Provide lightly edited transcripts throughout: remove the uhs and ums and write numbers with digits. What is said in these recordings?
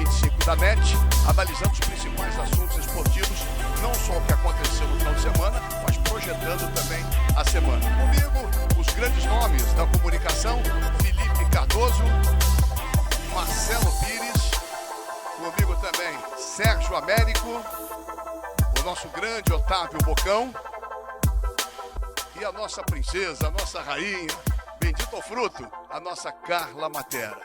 25 da NET, analisando os principais assuntos esportivos, não só o que aconteceu no final de semana, mas projetando também a semana. Comigo, os grandes nomes da comunicação, Felipe Cardoso, Marcelo Pires, comigo também Sérgio Américo, o nosso grande Otávio Bocão e a nossa princesa, a nossa rainha, bendito o fruto, a nossa Carla Matera.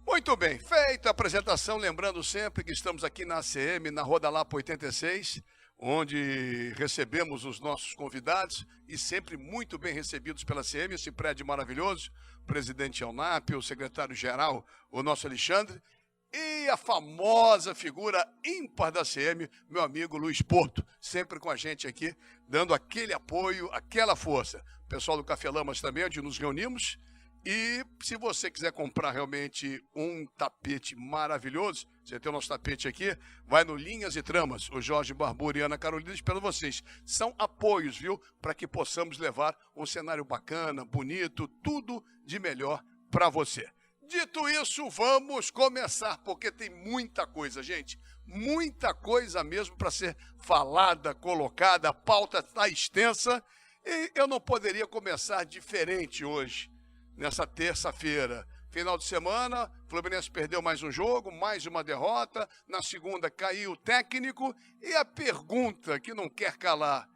Muito bem, feita a apresentação, lembrando sempre que estamos aqui na ACM, na Roda Lapa 86, onde recebemos os nossos convidados e sempre muito bem recebidos pela ACM, esse prédio maravilhoso, o presidente Elnap, o secretário-geral, o nosso Alexandre, e a famosa figura ímpar da ACM, meu amigo Luiz Porto, sempre com a gente aqui, dando aquele apoio, aquela força. O pessoal do Café Lamas também, onde nos reunimos. E se você quiser comprar realmente um tapete maravilhoso, você tem o nosso tapete aqui, vai no Linhas e Tramas, o Jorge Barbura e Ana Carolina esperando vocês. São apoios, viu? Para que possamos levar um cenário bacana, bonito, tudo de melhor para você. Dito isso, vamos começar, porque tem muita coisa, gente. Muita coisa mesmo para ser falada, colocada, a pauta está extensa e eu não poderia começar diferente hoje. Nessa terça-feira, final de semana, Fluminense perdeu mais um jogo, mais uma derrota. Na segunda caiu o técnico e a pergunta que não quer calar: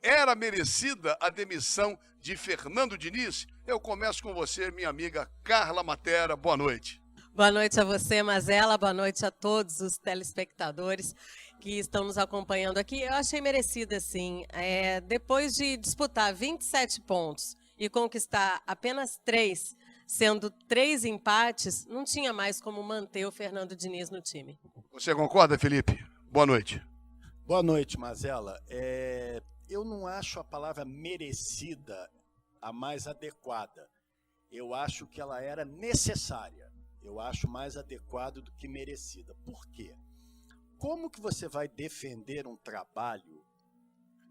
era merecida a demissão de Fernando Diniz? Eu começo com você, minha amiga Carla Matera. Boa noite. Boa noite a você, Mazela. Boa noite a todos os telespectadores que estão nos acompanhando aqui. Eu achei merecida, sim. Depois de disputar 27 pontos e conquistar apenas 3, sendo 3 empates, não tinha mais como manter o Fernando Diniz no time. Você concorda, Felipe? Boa noite. Boa noite, Mazela. Eu não acho a palavra merecida a mais adequada. Eu acho que ela era necessária. Eu acho mais adequado do que merecida. Por quê? Como que você vai defender um trabalho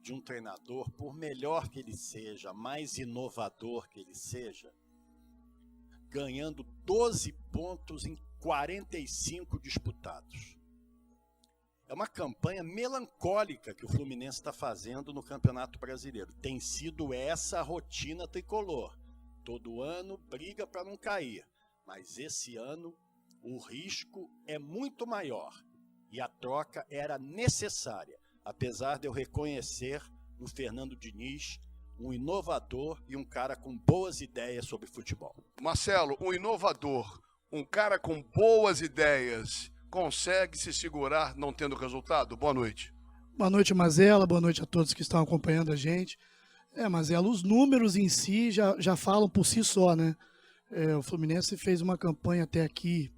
de um treinador, por melhor que ele seja, mais inovador que ele seja, ganhando 12 pontos em 45 disputados? É uma campanha melancólica que o Fluminense está fazendo no Campeonato Brasileiro. Tem sido essa a rotina tricolor. Todo ano briga para não cair, mas esse ano o risco é muito maior e a troca era necessária. Apesar de eu reconhecer no Fernando Diniz um inovador e um cara com boas ideias sobre futebol. Marcelo, um inovador, um cara com boas ideias, consegue se segurar não tendo resultado? Boa noite. Boa noite, Mazela. Boa noite a todos que estão acompanhando a gente. Mazela, os números em si já falam por si só, né? O Fluminense fez uma campanha até aqui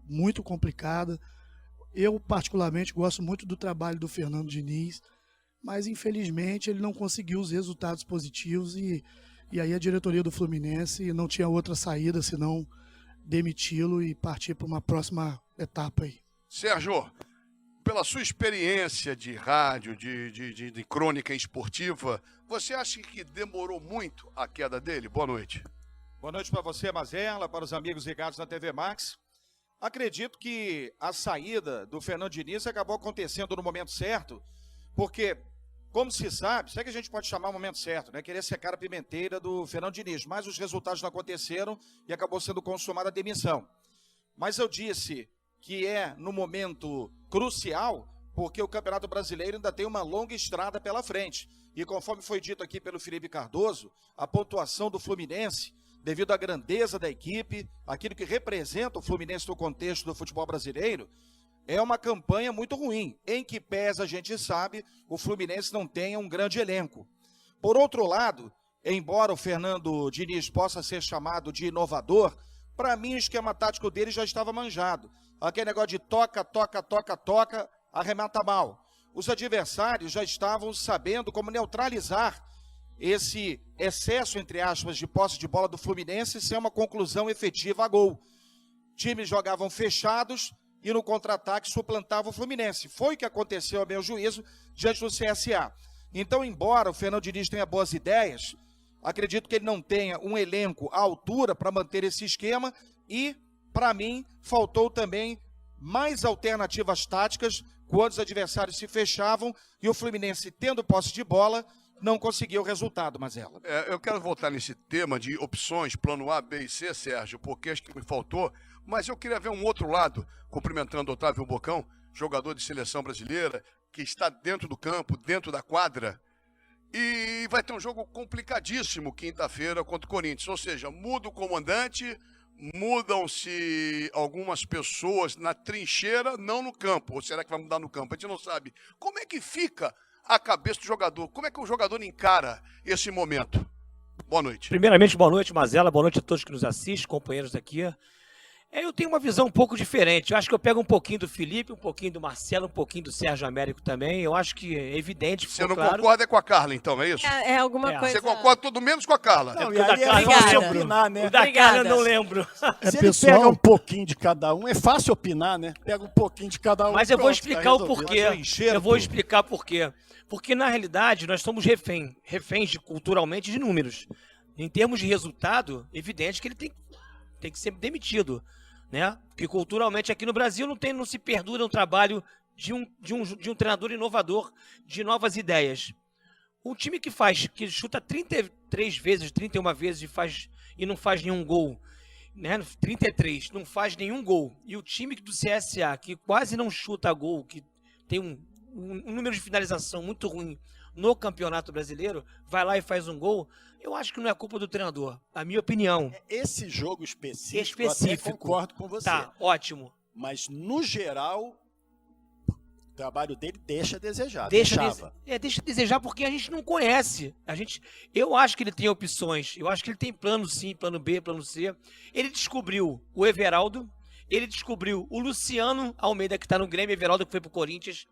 muito complicada. Eu, particularmente, gosto muito do trabalho do Fernando Diniz, mas, infelizmente, ele não conseguiu os resultados positivos e aí a diretoria do Fluminense não tinha outra saída senão demiti-lo e partir para uma próxima etapa aí. Sérgio, pela sua experiência de rádio, de crônica esportiva, você acha que demorou muito a queda dele? Boa noite. Boa noite para você, Mazela, para os amigos ligados na TV Max. Acredito que a saída do Fernando Diniz acabou acontecendo no momento certo, porque, como se sabe, isso é que a gente pode chamar o momento certo, né? Querer secar a pimenteira do Fernando Diniz, mas os resultados não aconteceram e acabou sendo consumada a demissão. Mas eu disse que é no momento crucial, porque o Campeonato Brasileiro ainda tem uma longa estrada pela frente. E conforme foi dito aqui pelo Felipe Cardoso, a pontuação do Fluminense, devido à grandeza da equipe, aquilo que representa o Fluminense no contexto do futebol brasileiro, é uma campanha muito ruim, em que pese a gente sabe, o Fluminense não tenha um grande elenco. Por outro lado, embora o Fernando Diniz possa ser chamado de inovador, para mim o esquema tático dele já estava manjado. Aquele negócio de toca, arremata mal. Os adversários já estavam sabendo como neutralizar esse excesso, entre aspas, de posse de bola do Fluminense sem uma conclusão efetiva a gol. Times jogavam fechados e no contra-ataque suplantavam o Fluminense. Foi o que aconteceu, a meu juízo, diante do CSA. Então, embora o Fernando Diniz tenha boas ideias, acredito que ele não tenha um elenco à altura para manter esse esquema e, para mim, faltou também mais alternativas táticas quando os adversários se fechavam e o Fluminense, tendo posse de bola, não conseguiu o resultado, Mazella. Eu quero voltar nesse tema de opções, plano A, B e C, Sérgio, porque acho que me faltou, mas eu queria ver um outro lado, cumprimentando o Otávio Bocão, jogador de seleção brasileira, que está dentro do campo, dentro da quadra, e vai ter um jogo complicadíssimo quinta-feira contra o Corinthians, ou seja, muda o comandante, mudam-se algumas pessoas na trincheira, não no campo. Ou será que vai mudar no campo? A gente não sabe. Como é que fica a cabeça do jogador? Como é que o jogador encara esse momento? Boa noite. Primeiramente, boa noite, Mazella. Boa noite a todos que nos assistem, companheiros aqui. Eu tenho uma visão um pouco diferente. Eu acho que eu pego um pouquinho do Felipe, um pouquinho do Marcelo, um pouquinho do Sérgio Américo também. Eu acho que é evidente. Você não claro. concorda com a Carla, então, é isso? É alguma coisa... Você concorda tudo menos com a Carla? Não, o e da aí é Carla fácil eu opinar, né? O da Obrigada. cara eu não lembro. Se ele pessoal? pega um pouquinho de cada um, é fácil opinar, né? Pega um pouquinho de cada um. Mas eu vou pronto, explicar tá o resolvido. porquê. Mas o enxerto- Eu vou explicar por quê. Porque, na realidade, nós somos reféns culturalmente de números. Em termos de resultado, evidente que ele tem que ser demitido. Né? Porque culturalmente aqui no Brasil não se perdura um trabalho de um treinador inovador, de novas ideias. Um time que chuta 33 vezes, 31 vezes e não faz nenhum gol, né? 33, não faz nenhum gol. E o time do CSA, que quase não chuta gol, que tem um número de finalização muito ruim no Campeonato Brasileiro, vai lá e faz um gol. Eu acho que não é culpa do treinador, a minha opinião. Esse jogo específico, eu até Específico. concordo com você. Tá, ótimo. Mas, no geral, o trabalho dele deixa a desejar. Deixa deixava. a desejar porque a gente não conhece. Eu acho que ele tem opções. Eu acho que ele tem plano sim, plano B, plano C. Ele descobriu o Everaldo. Ele descobriu o Luciano Almeida, que está no Grêmio, Everaldo, que foi para o Corinthians.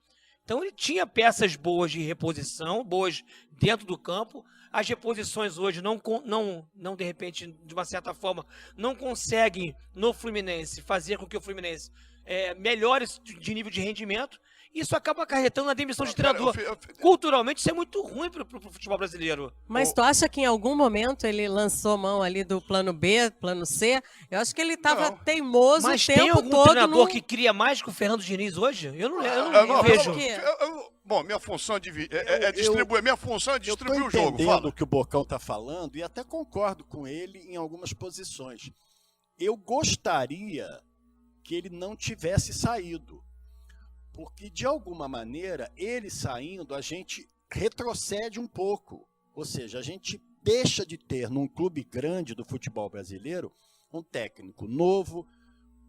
Então ele tinha peças boas de reposição, boas dentro do campo. As reposições hoje não de repente, de uma certa forma, não conseguem no Fluminense fazer com que o Fluminense melhore de nível de rendimento. Isso acaba acarretando na demissão de treinador. Culturalmente, isso é muito ruim para o futebol brasileiro. Mas tu acha que em algum momento ele lançou mão ali do plano B, plano C? Eu acho que ele estava teimoso Mas o tempo tem algum todo treinador no... que cria mais que o Fernando Diniz hoje? Eu não não, vejo. Por quê? Bom, minha função é distribuir. Minha função é distribuir o jogo. Eu estou entendendo Fala. o que o Bocão está falando e até concordo com ele em algumas posições. Eu gostaria que ele não tivesse saído. Porque, de alguma maneira, ele saindo, a gente retrocede um pouco. Ou seja, a gente deixa de ter, num clube grande do futebol brasileiro, um técnico novo,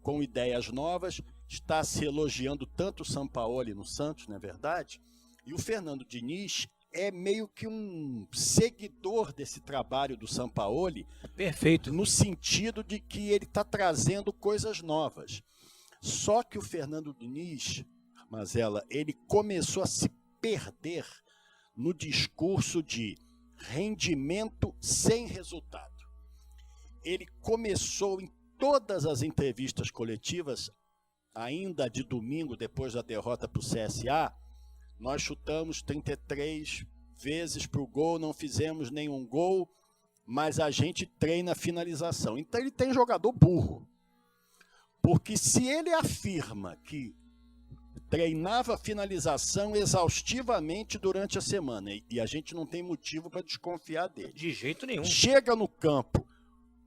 com ideias novas, está se elogiando tanto o Sampaoli no Santos, não é verdade? E o Fernando Diniz é meio que um seguidor desse trabalho do Sampaoli, Perfeito. no sentido de que ele está trazendo coisas novas. Só que o Fernando Diniz, Mazella, ele começou a se perder no discurso de rendimento sem resultado. Ele começou em todas as entrevistas coletivas, ainda de domingo, depois da derrota para o CSA, nós chutamos 33 vezes para o gol, não fizemos nenhum gol, mas a gente treina a finalização. Então ele tem jogador burro. Porque se ele afirma que treinava a finalização exaustivamente durante a semana, e a gente não tem motivo para desconfiar dele. De jeito nenhum. Chega no campo,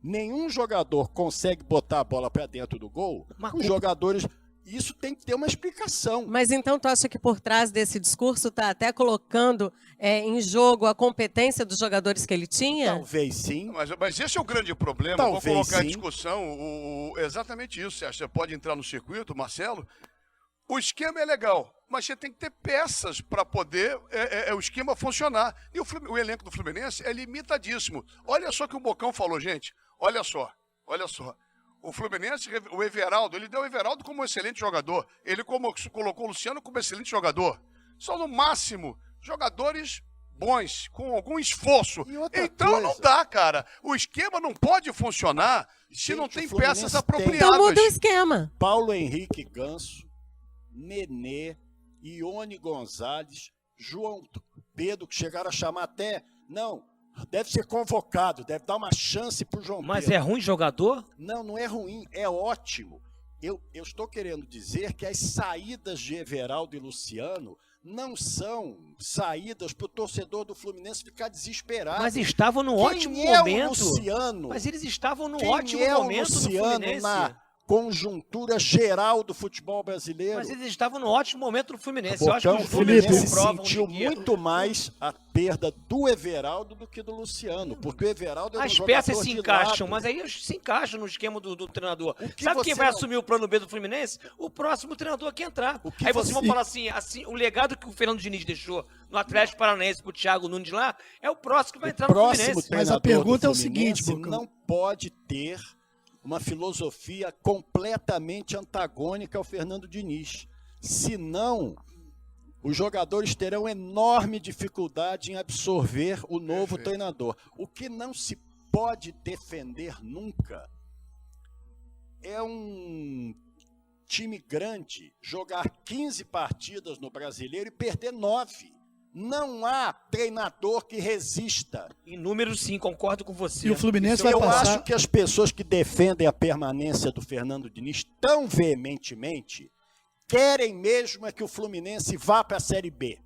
nenhum jogador consegue botar a bola para dentro do gol, os jogadores... Isso tem que ter uma explicação. Mas então tu acha que por trás desse discurso está até colocando em jogo a competência dos jogadores que ele tinha? Talvez sim. Mas esse é o grande problema. Talvez Vou colocar em sim. discussão exatamente isso. Você pode entrar no circuito, Marcelo. O esquema é legal, mas você tem que ter peças para poder o esquema funcionar. E o elenco do Fluminense é limitadíssimo. Olha só o que o Bocão falou, gente. Olha só. O Fluminense, o Everaldo, ele deu o Everaldo como um excelente jogador. Ele colocou o Luciano como excelente jogador. São, no máximo, jogadores bons, com algum esforço. Então não dá, cara. O esquema não pode funcionar se não tem peças apropriadas. Então muda o esquema. Paulo Henrique Ganso, Nenê, Ione Gonzalez, João Pedro, que chegaram a chamar até... Não, deve ser convocado, deve dar uma chance para o João Mas Pedro. é ruim jogador? Não é ruim, é ótimo. Eu estou querendo dizer que as saídas de Everaldo e Luciano não são saídas para o torcedor do Fluminense ficar desesperado. Mas estavam no ótimo Quem é momento. o Luciano? Mas eles estavam no Quem ótimo é o momento do Luciano Fluminense. na conjuntura geral do futebol brasileiro? Mas eles estavam no ótimo momento do Fluminense. Eu acho que Bocão, os o números Fluminense comprovam sentiu que muito mais a perda do Everaldo do que do Luciano, porque o Everaldo era um as jogador peças se de encaixam, lado. mas aí se encaixam no esquema do treinador. O que Sabe quem você vai não- assumir o plano B do Fluminense? O próximo treinador que entrar. O que Aí vocês você- vão falar assim, o legado que o Fernando Diniz deixou no Atlético Paranaense pro Thiago Nunes lá, é o próximo que vai entrar no Próximo Fluminense. Mas a treinador pergunta é do o seguinte, Fluminense Bocão. não pode ter uma filosofia completamente antagônica ao Fernando Diniz. Senão, os jogadores terão enorme dificuldade em absorver o novo treinador. O que não se pode defender nunca é um time grande jogar 15 partidas no Brasileiro e perder 9. Não há treinador que resista. Em números, sim, concordo com você. E o Fluminense Isso vai Eu passar... acho que as pessoas que defendem a permanência do Fernando Diniz tão veementemente querem mesmo é que o Fluminense vá para a Série B.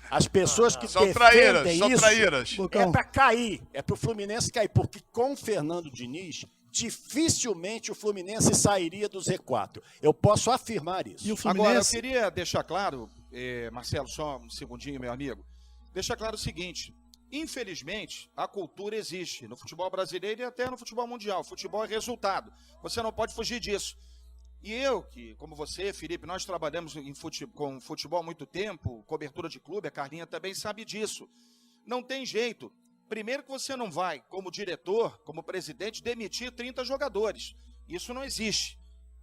As pessoas que São defendem traíras, são isso traíras. é Bocão, para cair, é para o Fluminense cair, porque com o Fernando Diniz dificilmente o Fluminense sairia do Z4. Eu posso afirmar isso. e o Agora, eu Fluminense... queria deixar claro, Marcelo, só um segundinho, meu amigo. Deixar claro o seguinte: infelizmente, a cultura existe no futebol brasileiro e até no futebol mundial. Futebol é resultado. Você não pode fugir disso. E eu, que, como você, Felipe, nós trabalhamos com futebol há muito tempo, cobertura de clube, a Carlinha também sabe disso. Não tem jeito. Primeiro que você não vai, como diretor, como presidente, demitir 30 jogadores. Isso não existe.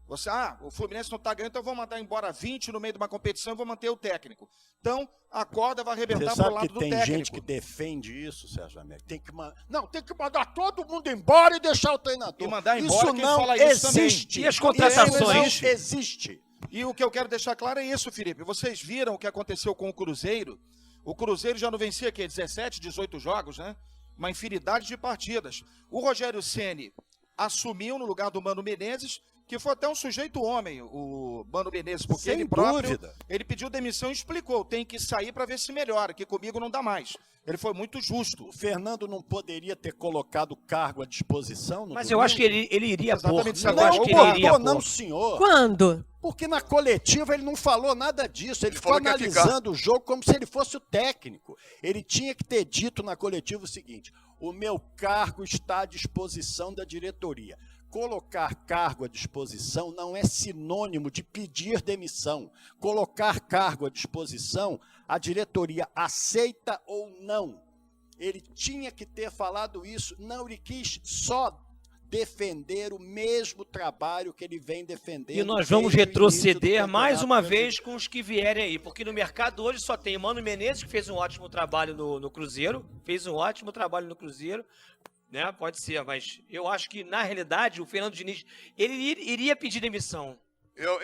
Você, o Fluminense não está ganhando, então eu vou mandar embora 20 no meio de uma competição e vou manter o técnico. Então, a corda vai Você arrebentar pro sabe lado que do tem técnico. gente que defende isso, Sérgio Américo. Tem que mandar todo mundo embora e deixar o treinador. E mandar embora isso quem não fala isso também. existe. E as contratações? Isso não existe. E o que eu quero deixar claro é isso, Felipe. Vocês viram o que aconteceu com o Cruzeiro? O Cruzeiro já não vencia aqui 17, 18 jogos, né? Uma infinidade de partidas. O Rogério Ceni assumiu no lugar do Mano Menezes, que foi até um sujeito homem, o Mano Menezes, porque Sem ele próprio, dúvida. ele pediu demissão e explicou, tem que sair para ver se melhora, que comigo não dá mais. Ele foi muito justo. O Fernando não poderia ter colocado o cargo à disposição no Mas domingo? eu acho que ele iria pôr. Exatamente, Eu agora acho Não, que ele iria botou, pôr. não, senhor. Quando? Porque na coletiva ele não falou nada disso. Ele ficou falou que ia ficar. analisando o jogo como se ele fosse o técnico. Ele tinha que ter dito na coletiva o seguinte: o meu cargo está à disposição da diretoria. Colocar cargo à disposição não é sinônimo de pedir demissão. Colocar cargo à disposição, a diretoria aceita ou não. Ele tinha que ter falado isso. Não, ele quis só defender o mesmo trabalho que ele vem defendendo. E nós vamos desde o início do retroceder mais Campeonato uma Brasileiro. vez com os que vierem aí, porque no mercado hoje só tem o Mano Menezes, que fez um ótimo trabalho no Cruzeiro, né? Pode ser, mas eu acho que, na realidade, o Fernando Diniz, ele iria pedir demissão.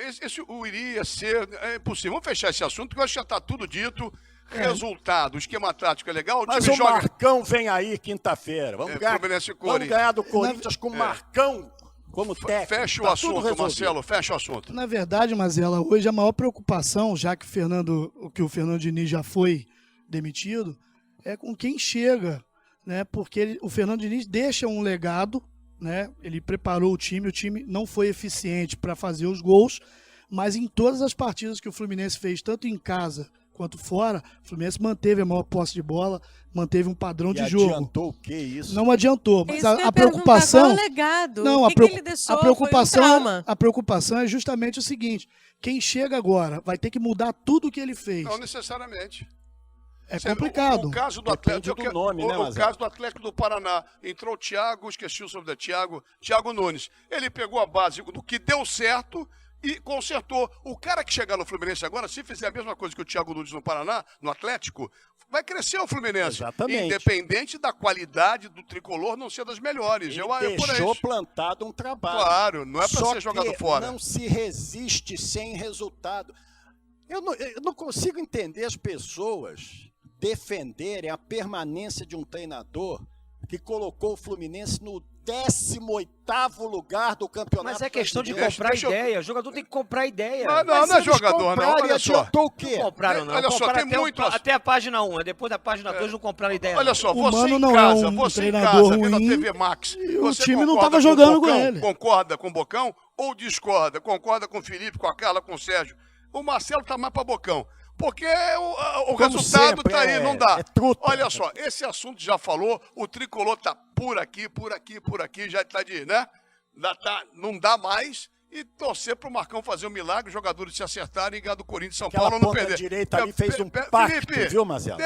Esse iria ser. É impossível. Vamos fechar esse assunto, porque eu acho que já está tudo dito. Resultado, o esquema tático é legal. O Mas time o joga. Marcão vem aí quinta-feira. Vamos, Fluminense e vamos Corinthians. ganhar do Corinthians com o Marcão como técnico. Fecha o Tá tudo assunto, resolvido. Marcelo. Fecha o assunto. Na verdade, Mazela, hoje a maior preocupação, já que o Fernando Diniz já foi demitido, é com quem chega, né? Porque o Fernando Diniz deixa um legado, né? Ele preparou o time não foi eficiente para fazer os gols, mas em todas as partidas que o Fluminense fez, tanto em casa quanto fora, o Fluminense manteve a maior posse de bola, manteve um padrão de jogo. Adiantou o que isso? Não adiantou, mas Isso que eu ia a perguntar, preocupação... qual é o legado? Não, o que ele deixou a preocupação, foi um trauma. a preocupação é justamente o seguinte: quem chega agora vai ter que mudar tudo o que ele fez. Não necessariamente. É complicado. O caso do Depende Atlético. do nome, né, o Mazela? caso do Atlético do Paraná. Entrou o Thiago, esqueci o nome do Thiago Nunes. Ele pegou a base do que deu certo e consertou. O cara que chegar no Fluminense agora, se fizer a mesma coisa que o Thiago Nunes no Paraná, no Atlético, vai crescer o Fluminense. Exatamente. Independente da qualidade do tricolor não ser das melhores. Ele É por deixou aí. plantado um trabalho. Claro, não é para Só ser jogado que fora. não se resiste sem resultado. Eu não consigo entender as pessoas defenderem a permanência de um treinador que colocou o Fluminense no 18º lugar do campeonato. Mas é questão de brasileiro. comprar ideia. O jogador tem que comprar ideia. Não, Mas não é eles jogador, não. compraram e Olha só. adiantou o quê? Não compraram, não. Olha só, Compraram tem muito até a página 1. Depois da página 2 não compraram ideia. Olha não. só, O você Mano em não é casa, um você em treinador casa, vendo a ruim, TV Max, e o você time não concorda tava jogando o com Bocão, ele. Concorda com o Bocão ou discorda? Concorda com o Felipe, com a Carla, com o Sérgio? O Marcelo tá mais pra Bocão. Porque o resultado sempre, tá aí, não dá. é truta. Olha só, esse assunto já falou, o Tricolor tá por aqui, já tá de, né? Não dá mais. E torcer pro Marcão fazer um milagre, os jogadores se acertarem e ganhar do Corinthians e São Aquela Paulo não ponta perder. direita ali fez um pacto, viu, Marcelo?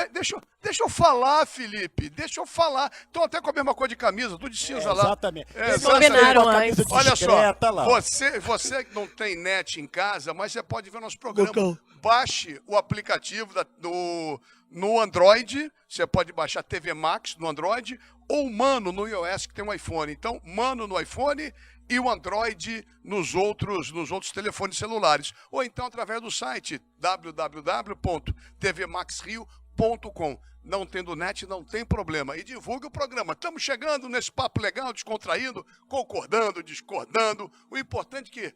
Deixa eu falar, Felipe. Deixa eu falar. Estão até com a mesma cor de camisa, tudo de cinza lá. Exatamente. Eles combinaram a camisa antes. Olha só, discreta lá. você que não tem net em casa, mas você pode ver nosso programa. Bocão. Baixe o aplicativo no Android, você pode baixar TV Max no Android, ou Mano no iOS, que tem um iPhone. Então, Mano no iPhone e o Android nos outros telefones celulares. Ou então através do site www.tvmaxrio.com. Não tendo net, não tem problema. E divulgue o programa. Estamos chegando nesse papo legal, descontraído, concordando, discordando. O importante,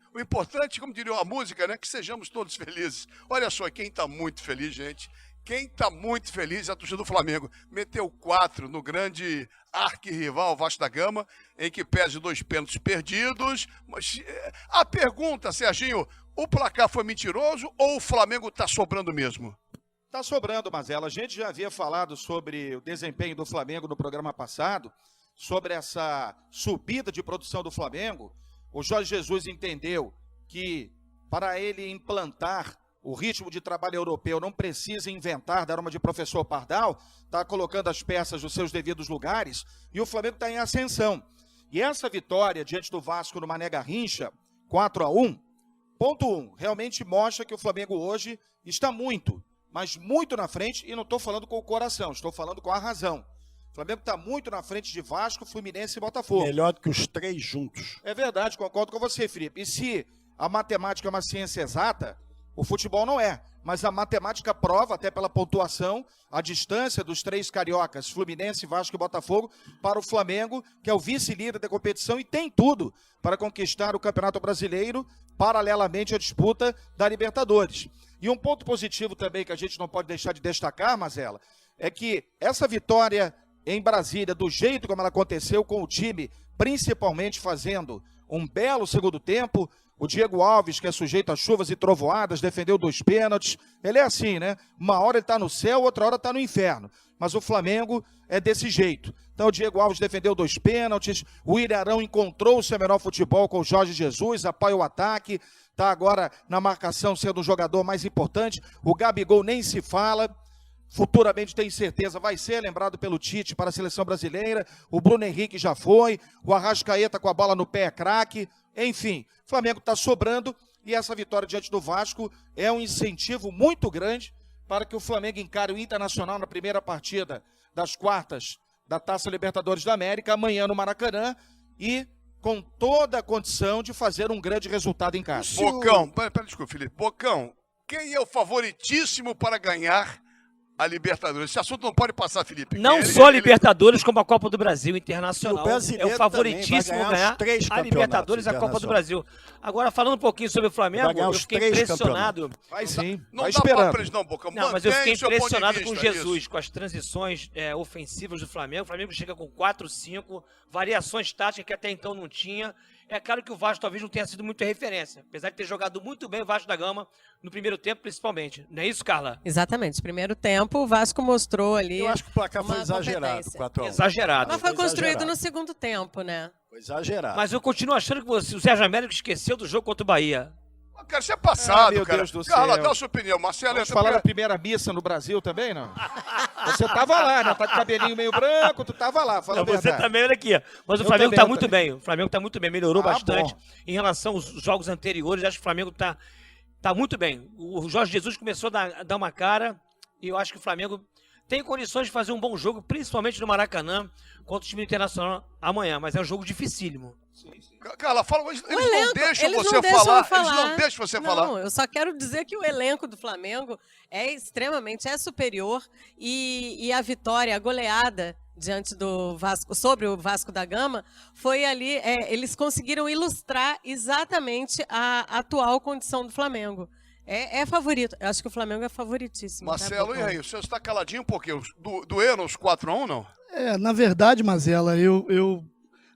como diria a música, né, que sejamos todos felizes. Olha só, quem está muito feliz, gente. Quem está muito feliz é a torcida do Flamengo. Meteu 4 no grande arquirrival Vasco da Gama, em que pese 2 pênaltis perdidos. Mas a pergunta, Serginho, o placar foi mentiroso ou o Flamengo está sobrando mesmo? Tá sobrando, Mazela. A gente já havia falado sobre o desempenho do Flamengo no programa passado, sobre essa subida de produção do Flamengo. O Jorge Jesus entendeu que para ele implantar o ritmo de trabalho europeu não precisa inventar, dar uma de professor Pardal, está colocando as peças nos seus devidos lugares e o Flamengo está em ascensão. E essa vitória diante do Vasco no Mané Garrincha, 4-1, ponto 1, realmente mostra que o Flamengo hoje está muito, mas muito na frente, e não estou falando com o coração, estou falando com a razão. O Flamengo está muito na frente de Vasco, Fluminense e Botafogo. Melhor do que os 3 juntos. É verdade, concordo com você, Felipe. E se a matemática é uma ciência exata, o futebol não é. Mas a matemática prova, até pela pontuação, a distância dos 3 cariocas, Fluminense, Vasco e Botafogo, para o Flamengo, que é o vice-líder da competição e tem tudo para conquistar o Campeonato Brasileiro, paralelamente à disputa da Libertadores. E um ponto positivo também que a gente não pode deixar de destacar, Mazela, é que essa vitória em Brasília, do jeito como ela aconteceu, com o time principalmente fazendo um belo segundo tempo, o Diego Alves, que é sujeito a chuvas e trovoadas, defendeu 2 pênaltis. Ele é assim, né? Uma hora ele está no céu, outra hora está no inferno. Mas o Flamengo é desse jeito. Então o Diego Alves defendeu 2 pênaltis, o Ilharão encontrou o seu melhor futebol com o Jorge Jesus, apoia o ataque, está agora na marcação sendo o jogador mais importante. O Gabigol nem se fala. Futuramente, tenho certeza, vai ser lembrado pelo Tite para a seleção brasileira. O Bruno Henrique já foi. O Arrascaeta com a bola no pé é craque. Enfim, o Flamengo está sobrando e essa vitória diante do Vasco é um incentivo muito grande para que o Flamengo encare o Internacional na primeira partida das quartas da Taça Libertadores da América, amanhã no Maracanã, e com toda a condição de fazer um grande resultado em casa. Bocão, desculpa, Felipe. Bocão, quem é o favoritíssimo para ganhar a Libertadores? Esse assunto não pode passar, Felipe. Não só Libertadores, como a Copa do Brasil Internacional. E o brasileiro é o favoritíssimo também vai ganhar os 3 a Libertadores e a Copa do Brasil. Agora, falando um pouquinho sobre o Flamengo, eu fiquei impressionado. Vai sim, Não vai dá esperando. papo pra eles não, Bocão. Não, mas eu fiquei Mantém seu ponto de impressionado com o vista, Jesus, isso. com as transições ofensivas do Flamengo. O Flamengo chega com 4-5, variações táticas que até então não tinha. É claro que o Vasco talvez não tenha sido muito referência, apesar de ter jogado muito bem o Vasco da Gama no primeiro tempo, principalmente. Não é isso, Carla? Exatamente. Primeiro tempo, o Vasco mostrou ali. Eu acho que o placar foi uma exagerado, competência. 4-1. Exagerado. Mas foi Foi construído exagerado. no segundo tempo, né? Foi exagerado. Mas eu continuo achando que o Sérgio Américo esqueceu do jogo contra o Bahia. Cara, isso é passado, meu cara. Deus do Carla, céu. dá a sua opinião. Marcelo, Vamos falar da primeira missa no Brasil também, não? Você tava lá, né? Tá de cabelinho meio branco, tu tava lá, fala a Não, você verdade. também, olha aqui. Mas o Eu Flamengo também, tá eu muito também. bem. O Flamengo tá muito bem, melhorou Ah, bastante. bom. Em relação aos jogos anteriores, acho que o Flamengo tá muito bem. O Jorge Jesus começou a dar uma cara e eu acho que o Flamengo tem condições de fazer um bom jogo, principalmente no Maracanã, contra o time internacional amanhã. Mas é um jogo dificílimo. Carla, fala, eles não elenco, deixam eles você não deixam falar. eu falar. Eles não deixam você Não, falar. eu só quero dizer que o elenco do Flamengo é extremamente superior e a vitória, a goleada diante do Vasco, sobre o Vasco da Gama, foi ali, eles conseguiram ilustrar exatamente a atual condição do Flamengo. É favorito. Eu acho que o Flamengo é favoritíssimo. Marcelo, e aí? O senhor está caladinho por quê? Doeram os 4-1, não? Na verdade, Mazela, eu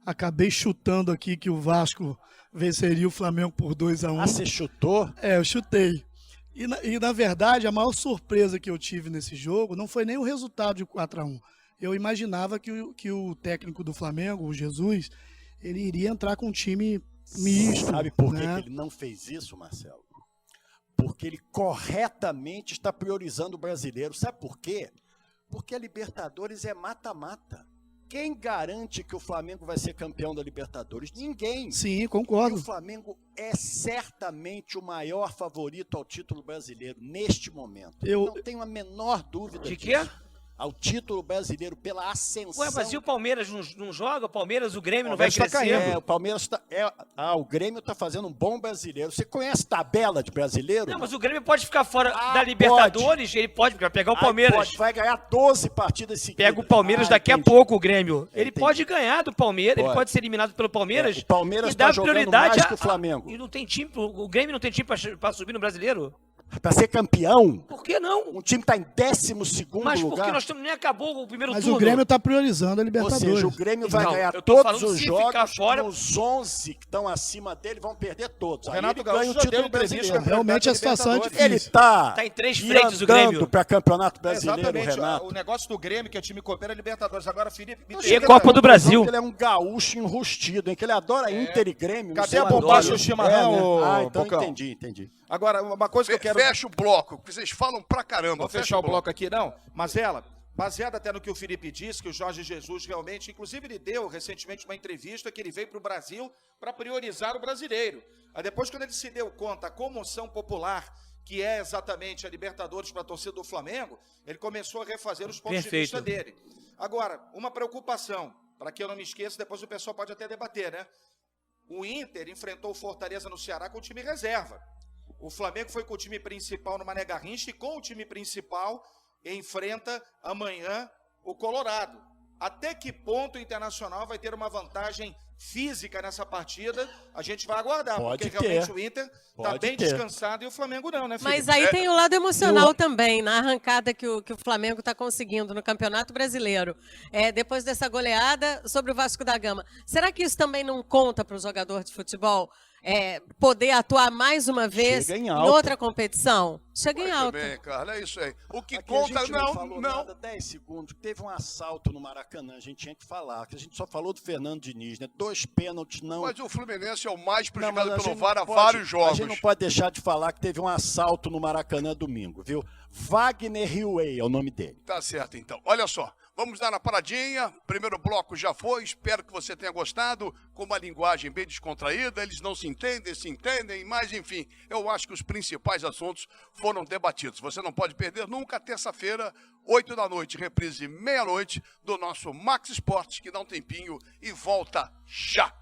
acabei chutando aqui que o Vasco venceria o Flamengo por 2-1. Ah, você chutou? Eu chutei. E na verdade, a maior surpresa que eu tive nesse jogo não foi nem o resultado de 4-1. Eu imaginava que o técnico do Flamengo, o Jesus, ele iria entrar com um time misto. Sabe por né? que ele não fez isso, Marcelo? Porque ele corretamente está priorizando o brasileiro. Sabe por quê? Porque a Libertadores é mata-mata. Quem garante que o Flamengo vai ser campeão da Libertadores? Ninguém. Sim, E concordo. o Flamengo é certamente o maior favorito ao título brasileiro neste momento. Não tenho a menor dúvida De disso. quê? Ao título brasileiro pela ascensão. Ué, mas e o Palmeiras não joga? O Palmeiras, o Grêmio não O vai Palmeiras tá crescer? caindo. O Palmeiras está. O Grêmio está fazendo um bom brasileiro. Você conhece tabela de brasileiro? Não, mas o Grêmio pode ficar fora Ah, da Libertadores, ele pode pegar o Palmeiras. Pode, vai ganhar 12 partidas seguidas. Pega o Palmeiras daqui entendi. a pouco, o Grêmio. Ele Entendi. pode ganhar do Palmeiras, ele Pode. pode ser eliminado pelo Palmeiras. O Palmeiras e dar tá jogando prioridade mais que o Flamengo. E não tem time, o Grêmio não tem time para subir no brasileiro? Para ser campeão, Por que não? um time está em 12º Mas lugar. porque nós estamos, nem acabou o primeiro Mas turno. o Grêmio está priorizando a Ou Libertadores. seja, o Grêmio vai Não, ganhar eu tô todos falando, os se ficar jogos, fora- os 11 que estão acima dele vão perder todos. O Aí Renato ele Gaúcho ganha o já deu título entrevista brasileiro. Realmente a situação é Libertadores. difícil. Ele está Tá em 3 frentes o Grêmio. para campeonato brasileiro, Exatamente. Renato. O negócio do Grêmio, que é time copeiro, é Libertadores. Agora, Felipe, me E chega- Copa do Brasil. Ele é um gaúcho enrustido, hein? Que ele adora Inter e Grêmio. não Cadê sei a lá. bombacha Adora. do chimarrão, né? ô, Ah, então Bocão? entendi. Agora, uma coisa que eu quero... Fecha o bloco, porque vocês falam pra caramba. Vou fechar o bloco aqui, não. Mas ela, baseado até no que o Felipe disse, que o Jorge Jesus realmente, inclusive ele deu recentemente uma entrevista que ele veio para o Brasil para priorizar o brasileiro. Aí depois, quando ele se deu conta da comoção popular, que é exatamente a Libertadores para a torcida do Flamengo, ele começou a refazer os pontos de vista dele. Agora, uma preocupação, para que eu não me esqueça, depois o pessoal pode até debater, né? O Inter enfrentou o Fortaleza no Ceará com o time reserva. O Flamengo foi com o time principal no Mané Garrincha e com o time principal enfrenta amanhã o Colorado. Até que ponto o Internacional vai ter uma vantagem física nessa partida? A gente vai aguardar, Pode porque realmente ter. o Inter está Pode bem ter. descansado e o Flamengo não, né, Felipe? Mas aí tem o lado emocional também, na arrancada que o Flamengo está conseguindo no Campeonato Brasileiro. Depois dessa goleada sobre o Vasco da Gama. Será que isso também não conta para o jogador de futebol poder atuar mais uma vez Chega em em alta. outra competição? Chega em Muito alta. bem, Carla, é isso aí. O que Aqui a conta, gente não, falou nada, 10 segundos. Teve um assalto no Maracanã, a gente tinha que falar, que a gente só falou do Fernando Diniz, né? 2 pênaltis, não. Mas o Fluminense é o mais Não, prejudicado mas a pelo gente VAR não há pode- vários A jogos. gente não pode deixar de falar que teve um assalto no Maracanã domingo, viu? Wagner Hillway é o nome dele. Tá certo, então. Olha só, vamos dar uma paradinha. Primeiro bloco já foi. Espero que você tenha gostado. Com uma linguagem bem descontraída. Eles não se entendem, mas enfim, eu acho que os principais assuntos foram debatidos. Você não pode perder nunca. Terça-feira, 8 da noite, reprise meia-noite do nosso Max Esportes, que dá um tempinho e volta já.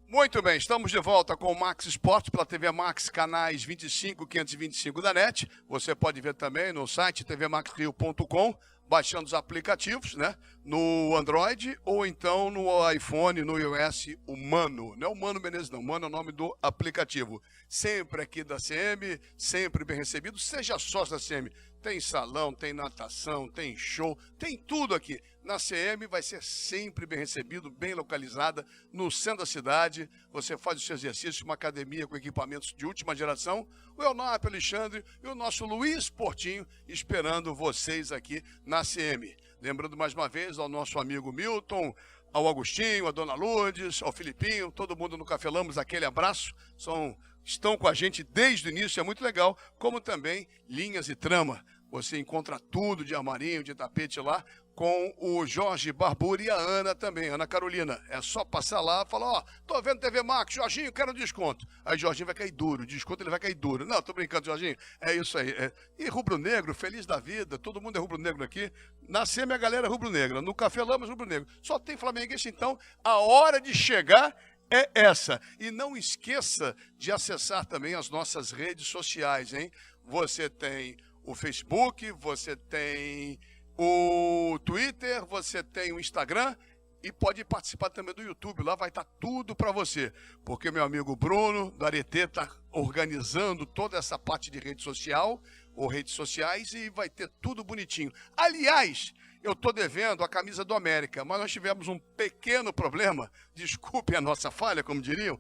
Muito bem, estamos de volta com o Max Esporte pela TV Max, canais 25 e 525 da NET. Você pode ver também no site tvmaxrio.com, baixando os aplicativos, né? No Android ou então no iPhone, no iOS, o Mano. Não é o Mano Menezes, não. Mano é o nome do aplicativo. Sempre aqui da CM, sempre bem recebido. Seja sócio da CM. Tem salão, tem natação, tem show, tem tudo aqui. Na CM vai ser sempre bem recebido, bem localizada, no centro da cidade. Você faz o seu exercício, uma academia com equipamentos de última geração. O Eunapio Alexandre e o nosso Luiz Portinho esperando vocês aqui na CM. Lembrando mais uma vez ao nosso amigo Milton, ao Agostinho, a Dona Lourdes, ao Filipinho, todo mundo no Café Lamos, aquele abraço. Estão com a gente desde o início, é muito legal, como também Linhas e Trama. Você encontra tudo de armarinho, de tapete lá, com o Jorge Barbura e a Ana também, Ana Carolina. É só passar lá e falar, ó, tô vendo TV Max, Jorginho, quero desconto. Aí Jorginho vai cair duro, desconto ele vai cair duro. Não, tô brincando, Jorginho, é isso aí. E rubro-negro, feliz da vida, todo mundo é rubro-negro aqui. Na SEMI a galera é rubro-negra, no Café Lamas rubro-negro. Só tem flamenguista, então, a hora de chegar é essa. E não esqueça de acessar também as nossas redes sociais, hein? Você tem o Facebook, você tem o Twitter, você tem o Instagram e pode participar também do YouTube. Lá vai estar tudo para você. Porque meu amigo Bruno, do Aretê, está organizando toda essa parte de rede social, ou redes sociais, e vai ter tudo bonitinho. Aliás, eu estou devendo a camisa do América, mas nós tivemos um pequeno problema, desculpem a nossa falha, como diriam.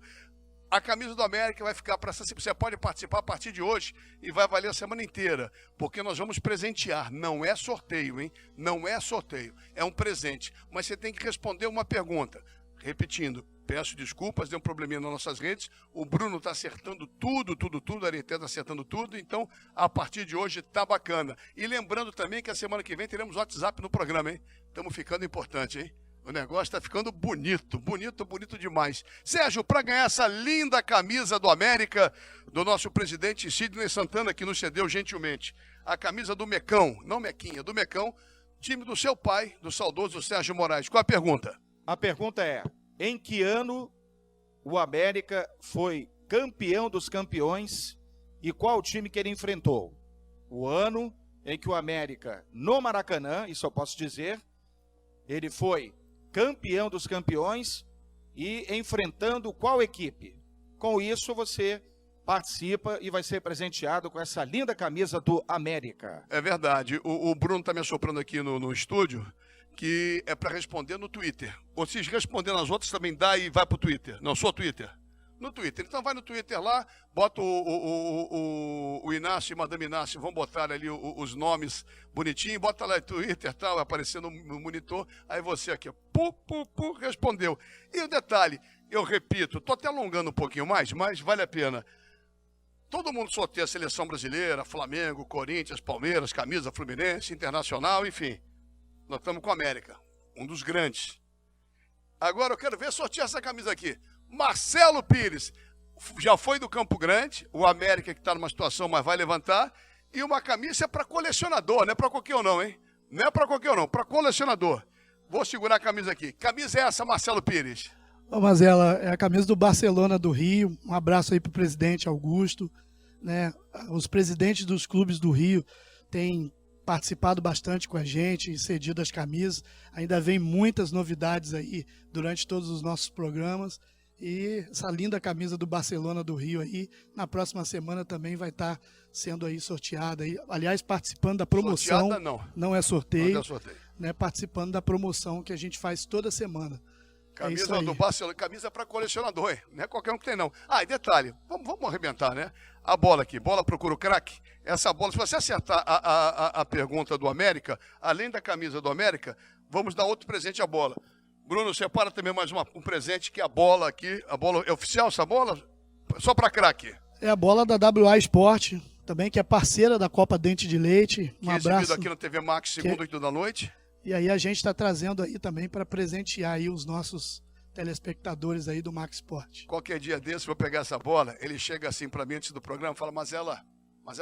A camisa do América vai ficar para essa... Você pode participar a partir de hoje e vai valer a semana inteira, porque nós vamos presentear. Não é sorteio, hein? Não é sorteio, é um presente. Mas você tem que responder uma pergunta. Repetindo, peço desculpas, deu um probleminha nas nossas redes. O Bruno está acertando tudo, a Areté está acertando tudo, então a partir de hoje tá bacana. E lembrando também que a semana que vem teremos WhatsApp no programa, hein? Estamos ficando importante, hein? O negócio está ficando bonito, bonito demais. Sérgio, para ganhar essa linda camisa do América, do nosso presidente Sidney Santana, que nos cedeu gentilmente, a camisa do Mecão, não Mequinha, do Mecão, time do seu pai, do saudoso Sérgio Moraes. Qual a pergunta? A pergunta é, em que ano o América foi campeão dos campeões e qual time que ele enfrentou? O ano em que o América, no Maracanã, isso eu posso dizer, ele foi campeão dos campeões e enfrentando qual equipe? Com isso você participa e vai ser presenteado com essa linda camisa do América. É verdade, o Bruno está me assoprando aqui no estúdio, que é para responder no Twitter. Vocês respondendo as outras também dá e vai para o Twitter. Não, só Twitter. No Twitter. Então vai no Twitter lá, bota o Inácio e Madame Inácio, vão botar ali os nomes bonitinhos, bota lá no Twitter, tal, vai aparecer no monitor, aí você aqui, respondeu. E o detalhe, eu repito, tô até alongando um pouquinho mais, mas vale a pena. Todo mundo sorteia a seleção brasileira, Flamengo, Corinthians, Palmeiras, camisa, Fluminense, Internacional, enfim. Nós estamos com a América, um dos grandes. Agora eu quero ver sortear essa camisa aqui. Marcelo Pires, já foi do Campo Grande, o América que está numa situação, mas vai levantar, e uma camisa é para colecionador, não é para qualquer um não, hein? Não é para qualquer um não, para colecionador. Vou segurar a camisa aqui. Camisa é essa, Marcelo Pires? Ô, Mazela, é a camisa do Barcelona do Rio, um abraço aí para o presidente Augusto, né? Os presidentes dos clubes do Rio têm participado bastante com a gente e cedido as camisas, ainda vem muitas novidades aí durante todos os nossos programas. E essa linda camisa do Barcelona do Rio aí, na próxima semana também vai estar sendo aí sorteada. Aí, aliás, participando da promoção. Sorteada, não é sorteio. Não é sorteio. Né, participando da promoção que a gente faz toda semana. Camisa do Barcelona, camisa para colecionador, hein? Não é qualquer um que tem, não. Ah, e detalhe, vamos arrebentar, né? A bola aqui, bola procura o craque. Essa bola, se você acertar a pergunta do América, além da camisa do América, vamos dar outro presente à bola. Bruno, separa também mais um presente, que é a bola aqui. A bola é oficial, essa bola? Só para craque. É a bola da WA Sport, também, que é parceira da Copa Dente de Leite. Um abraço. Aqui na TV Max, segunda, 8 da noite. E aí a gente está trazendo aí também para presentear aí os nossos telespectadores aí do Max Sport. Qualquer dia desse, vou pegar essa bola, ele chega assim para mim antes do programa e fala, Mazela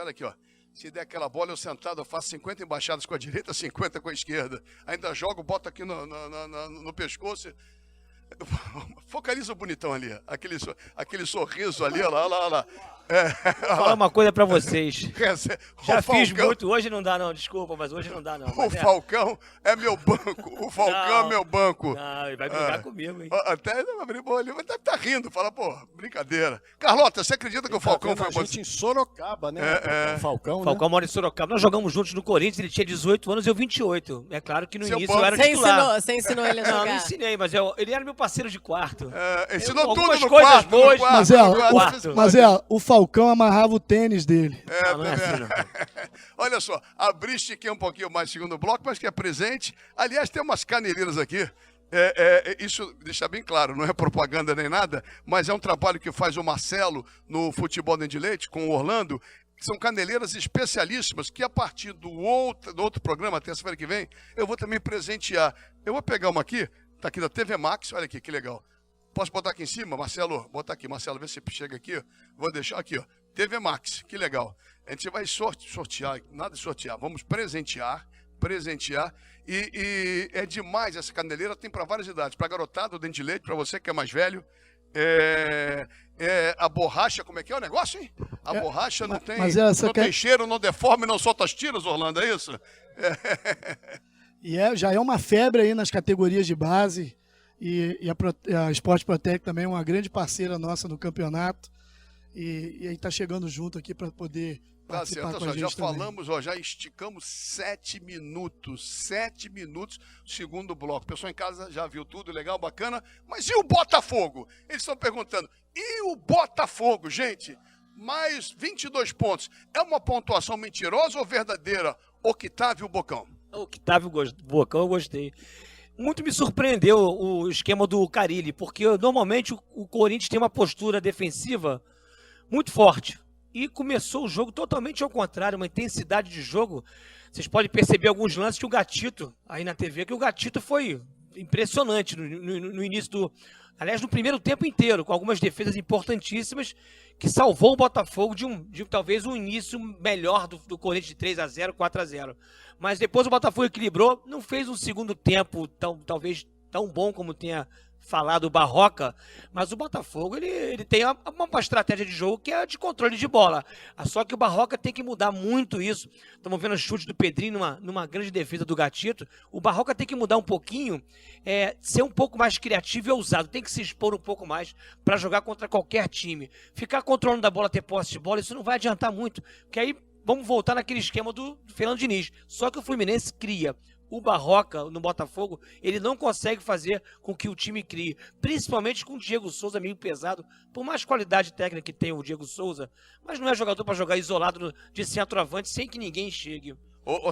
aqui, ó. Se der aquela bola, eu sentado, eu faço 50 embaixadas com a direita, 50 com a esquerda. Ainda jogo, boto aqui no pescoço. Focaliza o bonitão ali, aquele sorriso ali, olha lá. Vou falar uma coisa pra vocês. Já fiz Falcão, muito, hoje não dá não, desculpa, mas hoje não dá não. O Falcão é meu banco, o Falcão é meu banco. Não, ele vai brigar comigo, hein. Até abrir ali, mas tá rindo, fala, pô, brincadeira. Carlota, você acredita que o Falcão foi... a gente em Sorocaba, né? O Falcão, Falcão mora em Sorocaba. Nós jogamos juntos no Corinthians, ele tinha 18 anos e eu 28. É claro que no Seu início banco. eu era titular. Você ensinou ele a jogar? Não ensinei, mas ele era meu parceiro de quarto. Ensinou tudo algumas no coisas quarto, boas, Mas o Falcão amarrava o tênis dele. Não é assim, não. Olha só, abriste aqui um pouquinho mais segundo bloco, mas que é presente. Aliás, tem umas caneleiras aqui. Isso deixa bem claro, não é propaganda nem nada, mas é um trabalho que faz o Marcelo no Futebol Dente de Leite, com o Orlando. são caneleiras especialíssimas que a partir do outro programa, terça-feira que vem, eu vou também presentear. Eu vou pegar uma aqui, tá aqui da TV Max, olha aqui, que legal. Posso botar aqui em cima, Marcelo? Botar aqui, Marcelo, vê se chega aqui. Vou deixar aqui, ó. TV Max, que legal. A gente vai sortear, nada de sortear, vamos presentear. E é demais essa caneleira, tem para várias idades. Para garotada, o dente de leite, para você que é mais velho. A borracha, como é que é o negócio, hein? A borracha não tem, tem cheiro, não deforma, não solta as tiras, Orlando, é isso? E já é uma febre aí nas categorias de base. E a Sport Protec também é uma grande parceira nossa no campeonato. E aí tá chegando junto aqui para poder participar com a gente já também. falamos, já esticamos 7 minutos, segundo bloco. O pessoal em casa já viu tudo, legal, bacana. Mas e o Botafogo? Eles estão perguntando, e o Botafogo, gente? Mais 22 pontos. É uma pontuação mentirosa ou verdadeira? Octávio Bocão. Octávio Bocão, eu gostei. Muito me surpreendeu o esquema do Carille, porque normalmente o Corinthians tem uma postura defensiva muito forte. E começou o jogo totalmente ao contrário, uma intensidade de jogo. Vocês podem perceber alguns lances que o Gatito, aí na TV, que o Gatito foi impressionante no início do... Aliás, no primeiro tempo inteiro, com algumas defesas importantíssimas, que salvou o Botafogo de talvez um início melhor do Corinthians de 3-0, 4-0. Mas depois o Botafogo equilibrou, não fez um segundo tempo talvez tão bom como tenha falado o Barroca, mas o Botafogo ele tem uma estratégia de jogo que é de controle de bola. Só que o Barroca tem que mudar muito isso. Estamos vendo o chute do Pedrinho numa grande defesa do Gatito. O Barroca tem que mudar um pouquinho, ser um pouco mais criativo e ousado. Tem que se expor um pouco mais para jogar contra qualquer time. Ficar controlando a bola, ter posse de bola, isso não vai adiantar muito. Porque aí vamos voltar naquele esquema do Fernando Diniz. Só que o Fluminense cria. O Barroca, no Botafogo, ele não consegue fazer com que o time crie. Principalmente com o Diego Souza, meio pesado. Por mais qualidade técnica que tem o Diego Souza, mas não é jogador para jogar isolado de centroavante sem que ninguém chegue.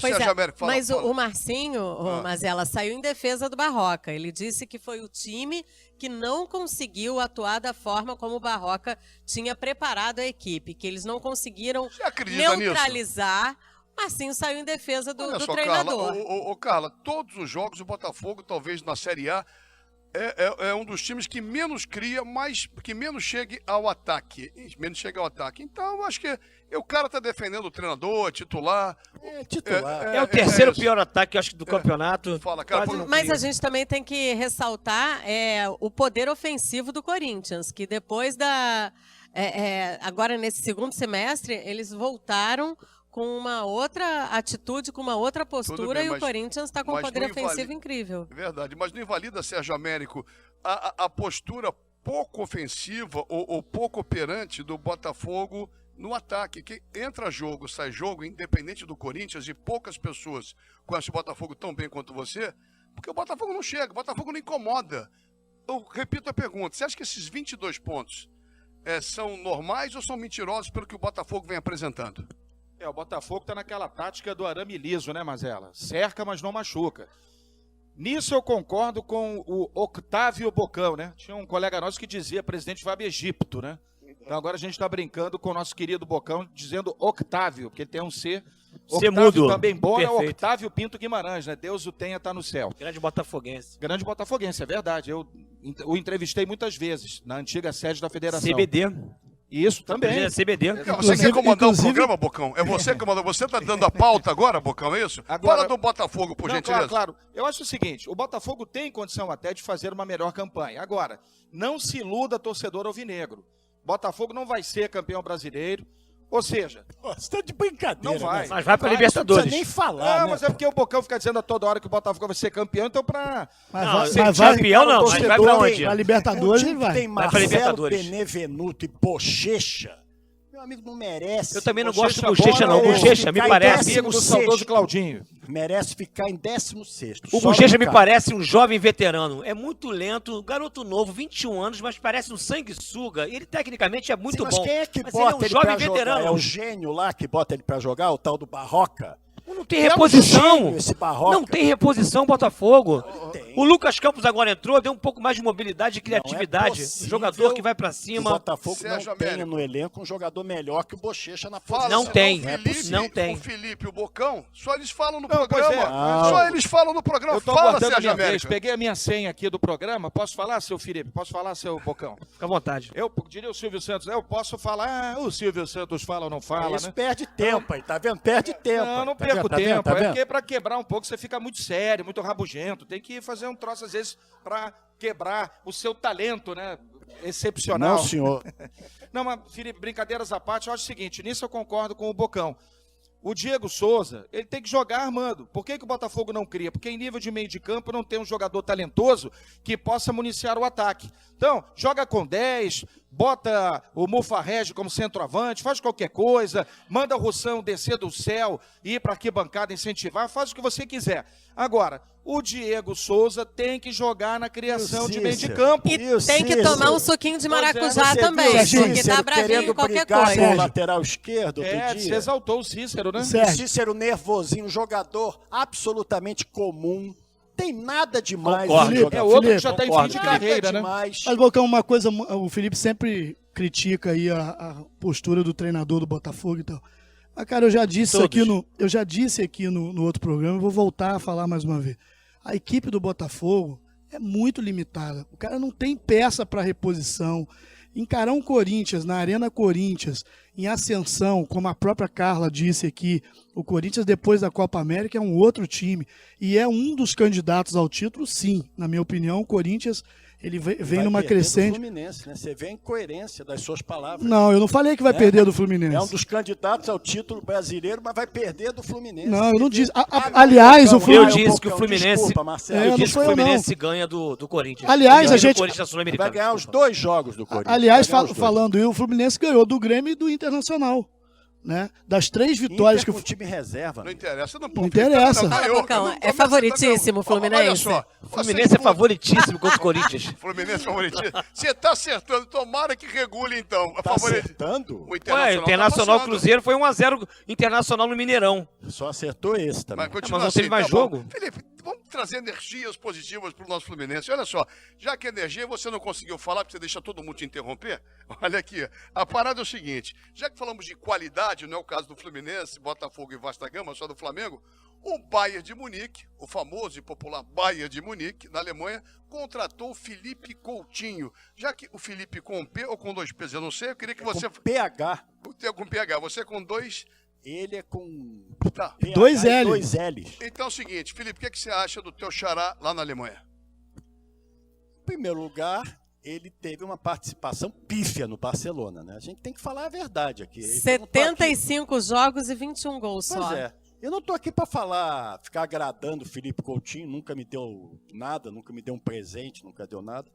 Sérgio Américo, fala, mas fala. O Marcinho, Mazella, saiu em defesa do Barroca. Ele disse que foi o time que não conseguiu atuar da forma como o Barroca tinha preparado a equipe. Que eles não conseguiram neutralizar... Nisso? Marcinho saiu em defesa do treinador. Carla, todos os jogos o Botafogo, talvez na Série A, é um dos times que menos cria, mas que menos chega ao ataque. Então, eu acho que o cara tá defendendo o treinador, titular. É o terceiro pior ataque, acho, do campeonato. Fala, cara, mas a gente também tem que ressaltar o poder ofensivo do Corinthians, que depois agora nesse segundo semestre, eles voltaram com uma outra atitude, com uma outra postura, bem, e o Corinthians está com um poder ofensivo incrível. É verdade, mas não invalida, Sérgio Américo, a postura pouco ofensiva ou pouco operante do Botafogo no ataque, que entra jogo, sai jogo, independente do Corinthians, e poucas pessoas conhecem o Botafogo tão bem quanto você, porque o Botafogo não chega, o Botafogo não incomoda. Eu repito a pergunta, você acha que esses 22 pontos são normais ou são mentirosos pelo que o Botafogo vem apresentando? O Botafogo está naquela tática do arame liso, né, Mazella? Cerca, mas não machuca. Nisso eu concordo com o Octávio Bocão, né? Tinha um colega nosso que dizia presidente Fábio Egipto, né? Então agora a gente está brincando com o nosso querido Bocão, dizendo Octávio, porque ele tem um C. Octávio também bom, é Octávio Pinto Guimarães, né? Deus o tenha, tá no céu. Grande botafoguense. Grande botafoguense, é verdade. Eu o entrevistei muitas vezes, na antiga sede da federação. CBD. Isso também. CBD. Você quer comandar o programa, Bocão? É você que comanda. Você está dando a pauta agora, Bocão, é isso? Agora, fala do Botafogo, por gentileza. Claro. Eu acho o seguinte, o Botafogo tem condição até de fazer uma melhor campanha. Agora, não se iluda, torcedor alvinegro. Botafogo não vai ser campeão brasileiro. Ou seja... Você está de brincadeira. Não vai. Mas vai para Libertadores. Não precisa nem falar, né? Mas é porque o Bocão fica dizendo a toda hora que o Botafogo vai ser campeão, então para... Mas campeão não, mas vai para onde? Para Libertadores ele vai. Tem vai Marcelo Benevenuto e Bochecha. Meu amigo não merece. Eu também não gosto do Bochecha, não. O Bochecha me parece... Amigo do saudoso Claudinho. Merece ficar em 16º. O Bochecha me parece um jovem veterano. É muito lento, garoto novo, 21 anos, mas parece um sanguessuga. Ele tecnicamente é muito bom. Mas quem é que mas bota ele é um jovem veterano? É o gênio lá que bota ele pra jogar, o tal do Barroca. Não tem reposição. Esse Barroca. Não tem reposição, Botafogo. Tem. O Lucas Campos agora entrou, deu um pouco mais de mobilidade e criatividade. possível jogador que vai pra O cima. Botafogo Sérgio não tem Américo. no elenco um jogador melhor que o Bochecha na Fala, posição. Não tem. senão o Felipe, Não tem. O Felipe e o Bocão, só eles falam no Não, pois programa. é. Só eles falam no programa. Eu tô Fala, aguardando a Sérgio minha vez. Américo. Peguei a minha senha aqui do programa. Posso falar, seu Felipe? Posso falar, seu Bocão? Fica à vontade. Eu diria o Silvio Santos. Eu posso falar. O Silvio Santos fala ou não fala, Isso né? perde tempo aí, tá vendo? Perde tempo. Não, não Tá vendo? perco Tá vendo? tempo. Tá É vendo? porque pra quebrar um pouco você fica muito sério, muito rabugento. Tem que fazer um troço, às vezes, pra quebrar o seu talento, né? Excepcional. Não, senhor. Não, mas, Felipe, brincadeiras à parte, eu acho o seguinte, nisso eu concordo com o Bocão. O Diego Souza, ele tem que jogar armando. Por que o Botafogo não cria? Porque em nível de meio de campo não tem um jogador talentoso que possa municiar o ataque. Então, joga com 10, bota o Mufarrege como centroavante, faz qualquer coisa, manda o Russão descer do céu, ir para arquibancada, incentivar, faz o que você quiser. Agora, o Diego Souza tem que jogar na criação de meio de Cícero? campo. E E o tem que Cícero? tomar um suquinho de Pois é, maracujá Você também, viu o Cícero porque tá bravinho querendo qualquer brigar com o coisa. lateral esquerdo outro É, dia? você exaltou o Cícero, né? O Sérgio, Cícero nervosinho, jogador absolutamente comum. Tem nada demais. Concordo. no Felipe, É jogador. outro que Felipe, já tá em fim concordo. de Nada carreira, né? demais. mas, Bocão, uma coisa, o Felipe sempre critica aí a postura do treinador do Botafogo e tal. Mas, cara, eu já disse aqui no outro programa, eu vou voltar a falar mais uma vez. A equipe do Botafogo é muito limitada. O cara não tem peça para reposição. Encarar um Corinthians na Arena Corinthians, em ascensão, como a própria Carla disse aqui, o Corinthians depois da Copa América é um outro time. E é um dos candidatos ao título, sim. Na minha opinião, o Corinthians ele vem Vai numa perder do crescente. Fluminense, né? Você vê a incoerência das suas palavras. Não, eu não falei que vai perder do Fluminense. É um dos candidatos ao título brasileiro, mas vai perder do Fluminense. Não, eu não Você disse. vê- Aliás, não, o Fluminense. Eu disse que o Fluminense- Desculpa, Marcelo. É, Eu não disse que sou o eu, não. Fluminense ganha do Corinthians. Aliás, Ganha a gente- do Corinthians da Sul-Americana, Vai ganhar os desculpa. 2 jogos do Corinthians. Aliás, Vai ganhar os dois. falando, o Fluminense ganhou do Grêmio e do Internacional. Né? Das 3 vitórias Inter que com time reserva. Não interessa, não, Não interessa. Fala, Bocão, é favoritíssimo o Fluminense. Olha só. O Fluminense é favoritíssimo contra o Corinthians. Fluminense favoritíssimo. Você tá acertando, tomara que regule então. Tá acertando? O Ué, Internacional tá Cruzeiro foi 1-0 Internacional no Mineirão. Só acertou esse também. Mas continua Mas não teve mais tá bom. jogo? Felipe, vamos trazer energias positivas para o nosso Fluminense. Olha só, já que energia você não conseguiu falar, porque você deixa todo mundo te interromper, olha aqui, a parada é o seguinte, já que falamos de qualidade, não é o caso do Fluminense, Botafogo e Vasta Gama, só do Flamengo, o Bayern de Munique, o famoso e popular Bayern de Munique, na Alemanha, contratou o Felipe Coutinho. Já que o Felipe com P ou com 2 P's, eu não sei, eu queria que você... Com PH. Com PH, você com 2... Ele é com Tá. PH 2 e L. 2 L's. Então é o seguinte, Felipe, o que você acha do teu xará lá na Alemanha? Em primeiro lugar, ele teve uma participação pífia no Barcelona, né? A gente tem que falar a verdade aqui. Eu não tô aqui- 75 jogos e 21 gols Pois só. é. Eu não tô aqui para falar, ficar agradando o Felipe Coutinho, nunca me deu nada, nunca me deu um presente, nunca deu nada.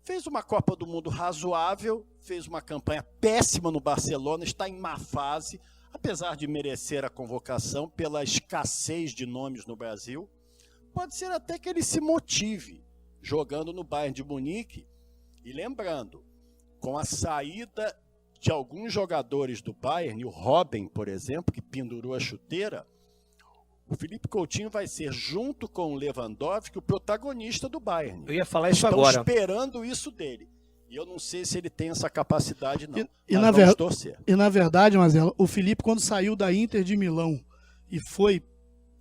Fez uma Copa do Mundo razoável, fez uma campanha péssima no Barcelona, está em má fase, apesar de merecer a convocação pela escassez de nomes no Brasil. Pode ser até que ele se motive jogando no Bayern de Munique. E lembrando, com a saída de alguns jogadores do Bayern, o Robben, por exemplo, que pendurou a chuteira, o Felipe Coutinho vai ser, junto com o Lewandowski, o protagonista do Bayern. Eu ia falar isso Estão agora. esperando isso dele. E eu não sei se ele tem essa capacidade, não. E Mas na vamos ver- torcer. E na verdade, Marcelo, o Felipe, quando saiu da Inter de Milão e foi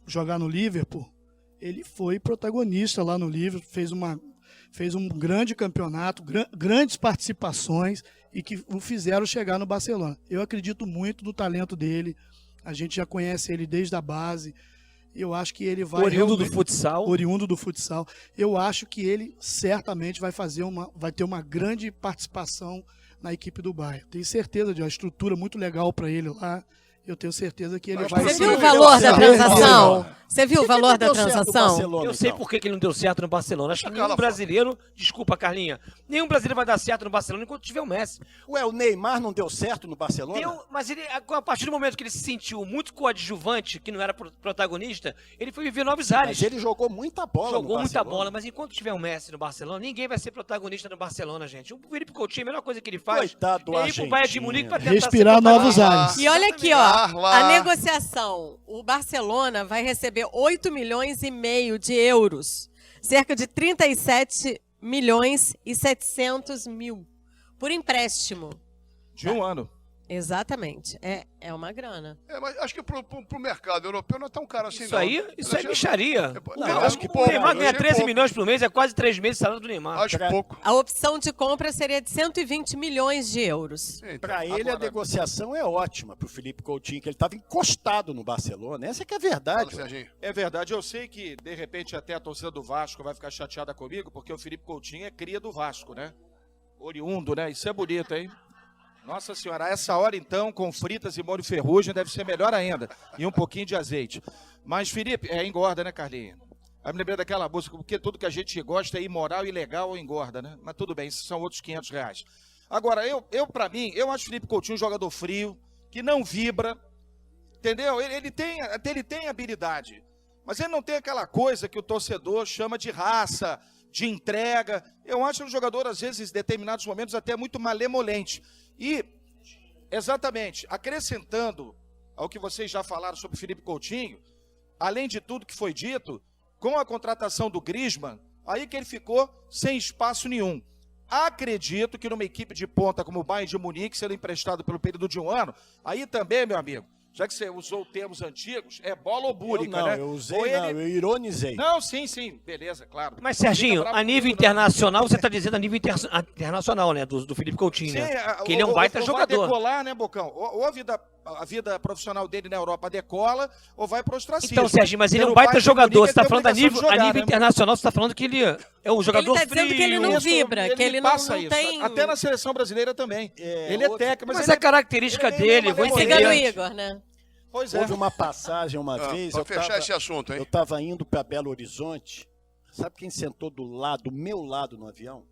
jogar no Liverpool, ele foi protagonista lá no Liverpool, fez um grande campeonato, grandes participações e que o fizeram chegar no Barcelona. Eu acredito muito no talento dele, a gente já conhece ele desde a base. Eu acho que ele vai... Oriundo do realmente- futsal. Oriundo do futsal. Eu acho que ele certamente vai ter uma grande participação na equipe do Bayern. Tenho certeza de uma estrutura muito legal para ele lá. Eu tenho certeza que ele Mas vai Você Mas viu o você valor viu da a transação? Você viu o valor da deu certo no transação? Barcelona, Eu sei então? por que ele não deu certo no Barcelona. Acho que Aquela nenhum brasileiro, desculpa, Carlinha, nenhum brasileiro vai dar certo no Barcelona enquanto tiver o Messi. Ué, o Neymar não deu certo no Barcelona? Mas ele, a partir do momento que ele se sentiu muito coadjuvante, que não era protagonista, ele foi viver novos ares. Mas ele jogou muita bola Jogou no muita Barcelona. bola, mas enquanto tiver o Messi no Barcelona, ninguém vai ser protagonista no Barcelona, gente. O Felipe Coutinho, a melhor coisa que ele faz Coitado do é ir pro Bayern de Argentina. Munique pra tentar Respirar ser protagonista. novos ares. E olha aqui, ó, Carla. a negociação. O Barcelona vai receber 8 milhões e meio de euros, cerca de 37 milhões e 700 mil, por empréstimo. De um ano. Exatamente. É uma grana. Mas acho que pro mercado europeu não é tão caro assim, Isso não. aí, isso é micharia. Não, acho que O Neymar ganha achei 13 pouco. milhões por mês, é quase 3 meses de salário do Neymar. Acho pouco. A opção de compra seria de 120 milhões de euros. Então, Para ele, a agora, negociação é ótima pro Felipe Coutinho, que ele estava encostado no Barcelona. Essa que é a fala, verdade. Serginho. É verdade, eu sei que de repente até a torcida do Vasco vai ficar chateada comigo, porque o Felipe Coutinho é cria do Vasco, né? Oriundo, né? Isso é bonito, hein? Nossa senhora, a essa hora então, com fritas e molho ferrugem, deve ser melhor ainda. E um pouquinho de azeite. Mas, Felipe, engorda, né, Carlinhos? Aí me lembrei daquela música, porque tudo que a gente gosta é imoral, ilegal ou engorda, né? Mas tudo bem, isso são outros R$500. Agora, pra mim, eu acho o Felipe Coutinho um jogador frio, que não vibra, entendeu? Ele tem habilidade, mas ele não tem aquela coisa que o torcedor chama de raça, de entrega. Eu acho um jogador, às vezes, em determinados momentos, até muito malemolente. E, exatamente, acrescentando ao que vocês já falaram sobre o Felipe Coutinho, além de tudo que foi dito, com a contratação do Griezmann, aí que ele ficou sem espaço nenhum. Acredito que numa equipe de ponta como o Bayern de Munique, sendo emprestado pelo período de um ano, aí também, meu amigo, já que você usou termos antigos, é bola ou búrica, né? Eu usei, Ou não, eu ironizei. Não, sim, beleza, claro. Mas, Serginho, Fica bravo a nível comigo, não. internacional, você está dizendo a nível internacional, né? Do Felipe Coutinho, né? Que ele é um baita ou jogador. vai decolar, né, Bocão? Ou a vida profissional dele na Europa decola, ou vai pro ostracismo. Então, Serginho, mas ele é um Pelo baita Bayern de jogador. Munique, Você está ele tem falando a obrigação de nível jogar, né? internacional, você está falando que ele é um jogador Ele tá dizendo frio. que ele não Isso, vibra, que ele não passa isso. tem... Até na seleção brasileira também. ele é outro- técnico, Mas ele a característica ele é meio dele, vou malemolente. Siga no entender. Igor, né? Pois é. Houve uma passagem uma vez, Pra eu fechar esse assunto, hein? estava indo para Belo Horizonte. Sabe quem sentou do meu lado no avião?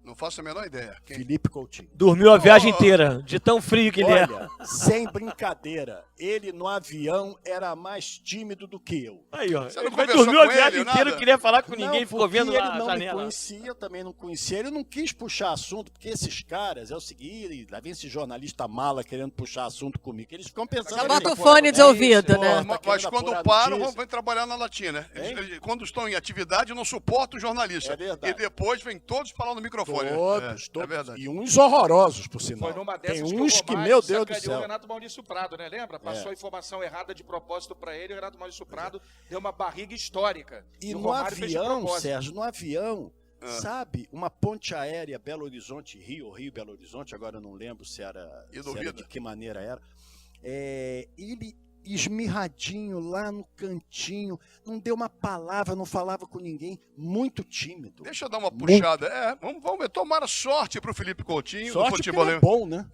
Não faço a menor ideia. Quem? Felipe Coutinho. Dormiu a viagem inteira, de tão frio que ele é. Olha, sem brincadeira, ele no avião era mais tímido do que eu. Aí, ó. Você não Ele vai conversou dormir a com viagem ele, inteira, nada? não queria falar com ninguém, ficou porque vendo ele lá a não me janela. conhecia, eu também não conhecia. Ele não quis puxar assunto, porque esses caras, é o seguinte, lá vem esse jornalista mala querendo puxar assunto comigo. Eles ficam pensando... Já que bota ele o tá fone de furando ouvido, isso, né? tá Mas querendo quando apurar param, notícia. vão trabalhar na latina. Hein? Quando estão em atividade, não suportam o jornalista. É verdade. E depois vem todos falar no microfone. Todos, É todos. verdade. E uns horrorosos, por sinal. Foi numa dessas Tem que uns o que, Romário meu Deus do sacaneou o céu. Renato Maurício Prado, né? Lembra? Passou a informação errada de propósito para ele, o Renato Maurício Prado deu uma barriga histórica. E o no Romário fez de avião, propósito. Sérgio, no avião, sabe, uma ponte aérea Belo Horizonte-Rio, ou Rio-Belo Horizonte, agora eu não lembro se era de que maneira era. Ele esmirradinho lá no cantinho, não deu uma palavra, não falava com ninguém, muito tímido. Deixa eu dar uma puxada. Vamos ver. Tomara sorte pro Felipe Coutinho Sorte do porque futebol. ele é bom, né?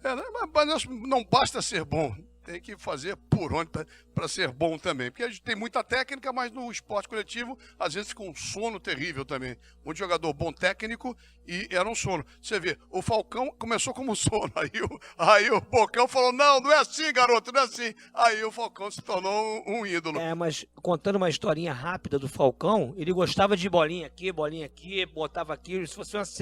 Mas não basta ser bom. Tem que fazer por onde para ser bom também. Porque a gente tem muita técnica, mas no esporte coletivo, às vezes fica um sono terrível também. Um jogador bom técnico e era um sono. Você vê, o Falcão começou como sono. Aí o Bocão falou, não é assim, garoto, não é assim. Aí o Falcão se tornou um ídolo. Mas contando uma historinha rápida do Falcão, ele gostava de bolinha aqui, botava aqui. Se